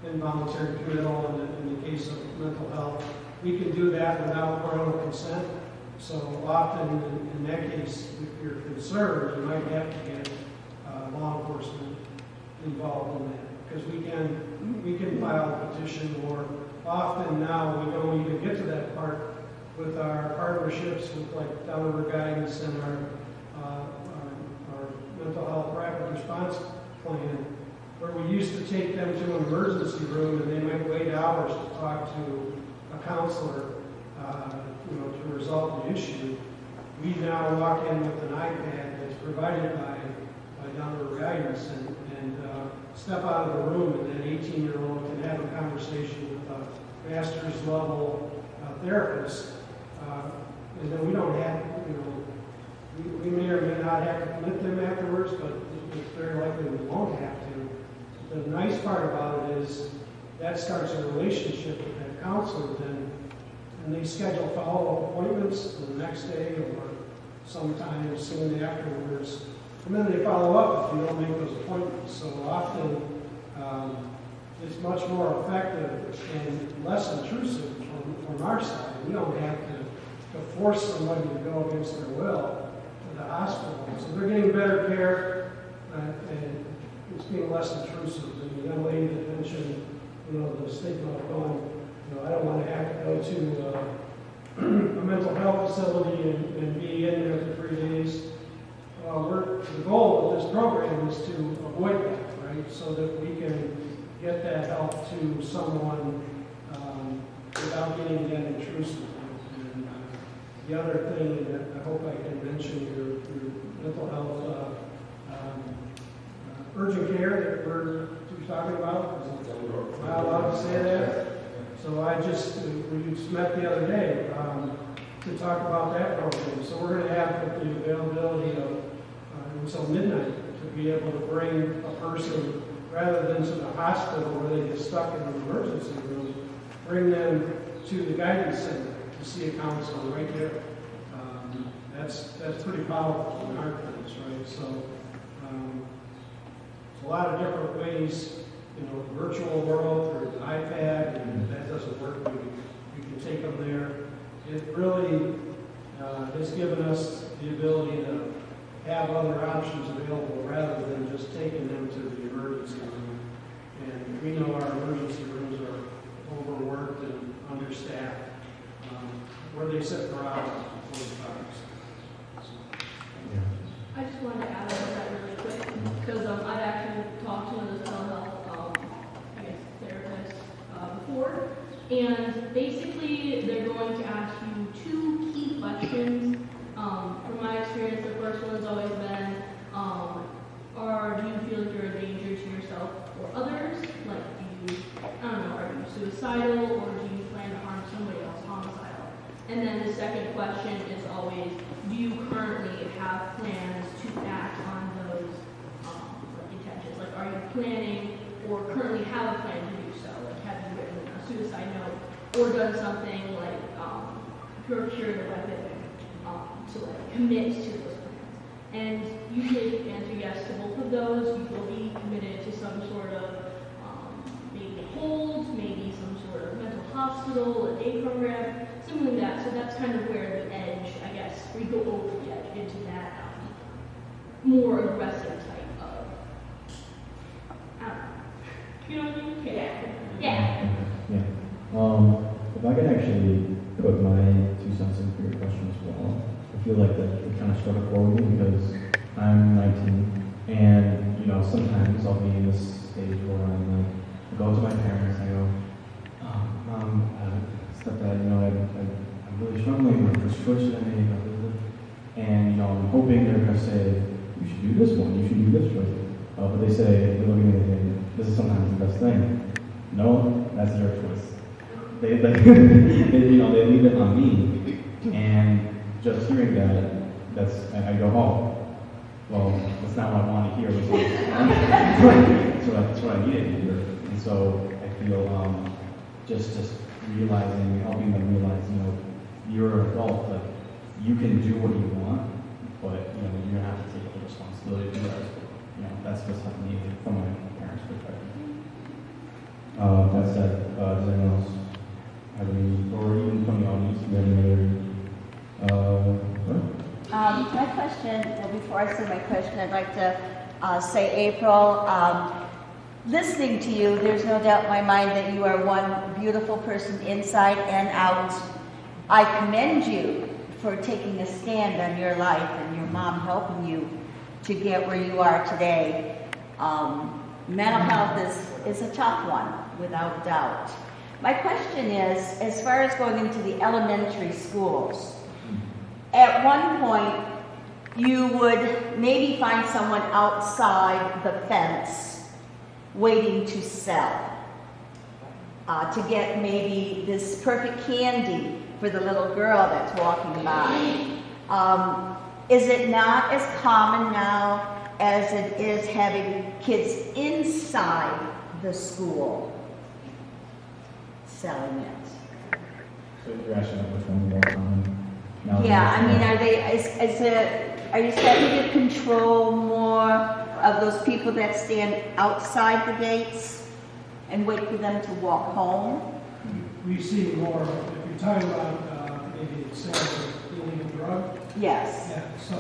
involuntary committal. In the case of mental health, we can do that without parental consent. So often in that case, if you're concerned, you might have to get law enforcement involved in that, because we can file a petition, or often now we don't even get to that part with our partnerships with like Downriver Guidance and our mental health practitioners response plan, where we used to take them to an emergency room and they might wait hours to talk to a counselor, to resolve the issue. We now walk in with an iPad that's provided by downward guidance and step out of the room, and that 18-year-old can have a conversation with a master's level therapist. And then we don't have, we may or may not have to commit them afterwards, but it's very likely we won't have to. The nice part about it is that starts a relationship with that counselor then, and they schedule follow-up appointments the next day or sometime soon afterwards. And then they follow up if you don't make those appointments. So often it's much more effective and less intrusive from our side. We don't have to force somebody to go against their will to the hospital. So they're getting better care and it's being less intrusive. And the young lady that mentioned, the stigma of going, I don't want to have to go to a mental health facility and be in there for 3 days. The goal of this program is to avoid that, right? So that we can get that help to someone without getting that intrusive. And the other thing that I hope I can mention, your mental health urgent care that we're talking about. Am I allowed to say that? So we just met the other day to talk about that program. So we're going to have the availability of until midnight to be able to bring a person, rather than to the hospital where they get stuck in an emergency room, bring them to the guidance center to see a counselor right there. That's pretty powerful in our case, right? So a lot of different ways, virtual world or the iPad, and if that doesn't work, we can take them there. It really has given us the ability to have other options available rather than just taking them to the emergency room. And we know our emergency rooms are overworked and understaffed, where they sit for hours before the I just wanted to add on to that really quick, because I've actually talked to another telehealth, therapist before, and basically they're going to ask you 2 key questions. From my experience, the first one's always been, do you feel like you're a danger to yourself or others? Like, are you suicidal, or do you plan to harm somebody else, homicidal? And then the second question is always, do you currently have plans to act on those intentions? Like, are you planning or currently have a plan to do so? Like, have you written a suicide note or done something like procured a weapon to commit to those plans? And usually, if you answer yes to both of those, you will be committed to some sort of maybe a hold, maybe some sort of mental hospital, a day program, something like that. So that's kind of where the edge, I guess, we go over the edge into that more aggressive type of, I don't know. You know what I mean? Yeah. If I could actually put my 2 cents in for your question as well, I feel like that it kind of struck a chord with me because I'm 19, and sometimes I'll be in this stage where I'm like, I go to my parents and I go, Mom, stepdad, I'm really struggling with this choice that I made, and I'm hoping they're gonna say, you should do this one, you should do this choice. But they say, they're looking at me, this is sometimes the best thing. No, that's your choice. They leave it on me, and just hearing that, I go, oh, well, that's not what I want to hear. That's what I needed to hear. And so I feel just realizing, helping them realize, you're an adult, like you can do what you want, but you're gonna have to take the responsibility to do that. That's what's happening from my parents' perspective. That said, does anyone else have any, or even from the audience, do you have any other? My question, before I say my question, I'd like to say, April, listening to you, there's no doubt in my mind that you are one beautiful person inside and out. I commend you for taking a stand on your life and your mom helping you to get where you are today. Mental health is a tough one, without doubt. My question is, as far as going into the elementary schools, at one point, you would maybe find someone outside the fence waiting to sell, to get maybe this perfect candy for the little girl that's walking by. Is it not as common now as it is having kids inside the school selling it? So you're asking which one more common? Now Yeah, I mean, are you starting to control more of those people that stand outside the gates and wait for them to walk home? We see more, if you're talking about maybe sales of illegal drug, Yes. yeah, so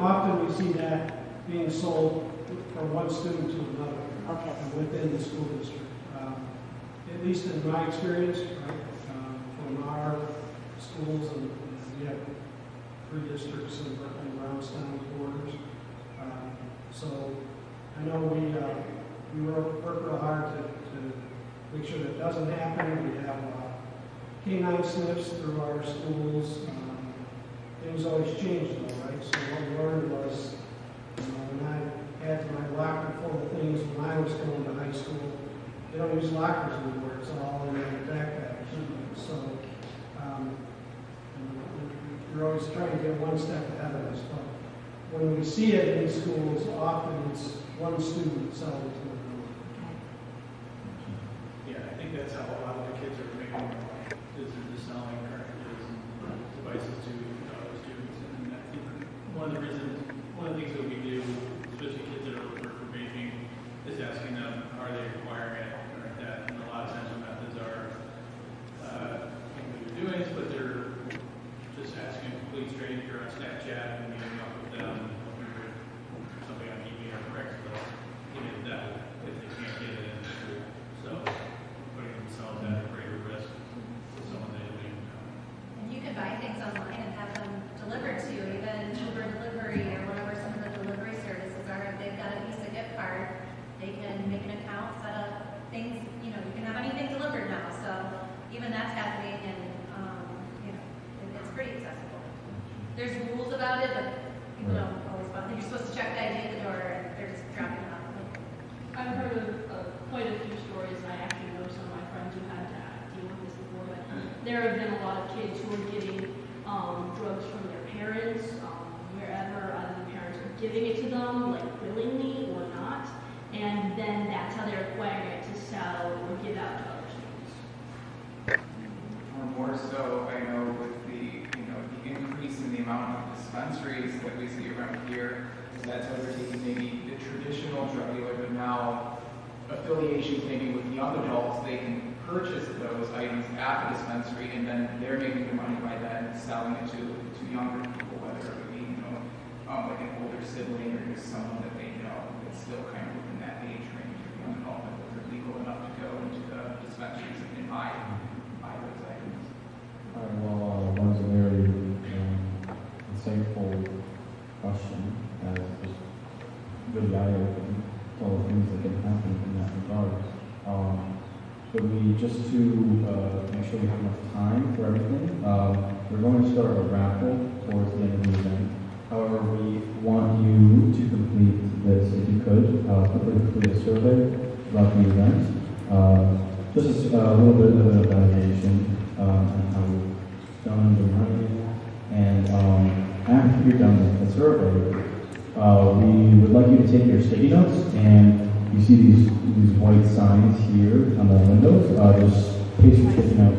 often we see that being sold from one student to another Okay. within the school district. At least in my experience, right, from our schools, and we have 3 districts in Brownstown borders. So I know we work real hard to make sure that doesn't happen. We have K-9 sniffs through our schools. Things always change though, right? So what we learned was, when I had my locker full of things when I was going to high school, they don't use lockers anymore. It's all in their backpacks. So you're always trying to get one step ahead of us. But when we see it in schools, often it's one student selling to another. Yeah, I think that's how a lot of the kids are making their money, is they're just selling cartridges and devices to other students. And I think one of the things that we do, especially kids that are looking for vaping, is asking them, are they requiring it or like that? And a lot of times the methods are, what you're doing is, but they're just asking a complete stranger on Snapchat and meeting up with them, looking for somebody on eBay or Craigslist, getting that if they can't get it in school. So putting themselves at a greater risk with someone they don't even know. And you can buy things online and have them delivered to you, even Uber delivery or whatever some of the delivery services are. If they've got a Visa gift card, they can make an account, set up things, you can have anything delivered now. So even that's happening, and it's pretty accessible. There's rules about it, but people don't always follow. You're supposed to check the ID at the door, and they're just dropping it off. I've heard of quite a few stories, and I actually know some of my friends who had to deal with this before, but there have been a lot of kids who are getting drugs from their parents, wherever either the parents are giving it to them, like willingly or not, and then that's how they're acquiring it to sell or give out to other students. Or more so, I know with the increase in the amount of dispensaries that we see around here, that's how they're taking maybe the traditional drug dealer, but now affiliations maybe with young adults, they can purchase those items at the dispensary, and then they're making their money by then selling it to younger people, whether it be, like an older sibling or just someone that they know that's still kind of within that age range of young adult, that they're legal enough to go into the dispensaries and buy those items. All right, well, that was a very insightful question, as just really eye-opening to all the things that can happen in that regard. But just to make sure we have enough time for everything, we're going to start a raffle towards the end of the event. However, we want you to complete this, if you could, quickly complete a survey about the event. Just a little bit of an evaluation on how we've done the running. And after you're done with the survey, we would like you to take your sticky notes, and you see these white signs here on the windows. Just paste your sticky note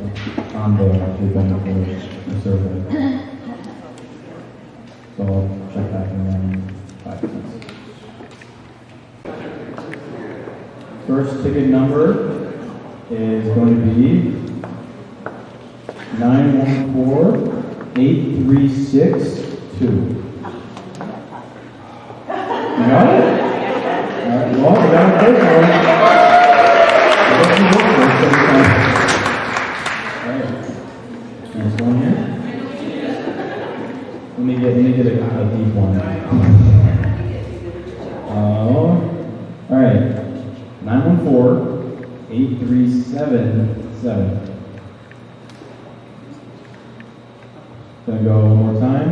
on there to benefit the survey. So I'll check back in 5 minutes. First ticket number is going to be 914836. You got it? All right, well, we got a first one. All right. Next one here. Let me get a deep one. 837. Gonna go one more time.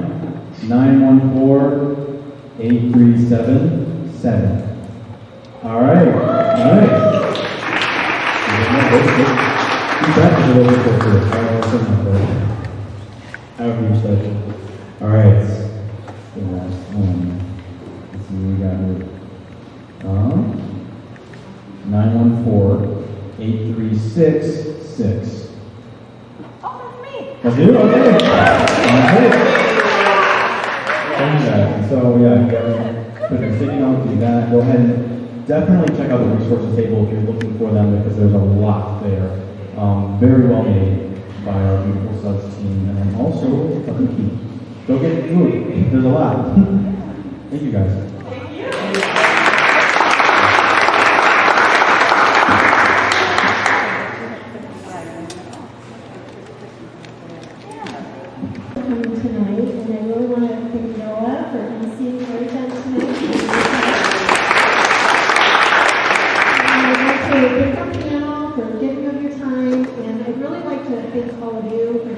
914-837-7. All right. Nice. You practice a little bit too. I would be special. All right. The last one. Let's see what we got here. 914-836-6. Oh, that's me. That's you? Okay. Thank you guys. So yeah, if you're sitting on do that, go ahead and definitely check out the resources table if you're looking for them because there's a lot there. Very well made by our beautiful subs team, and then also a cookie. Go get food. There's a lot. Thank you guys. Coming tonight, and I really want to thank Noah for emceeing our event tonight. And I'd like to thank our panel for giving of your time, and I'd really like to thank all of you for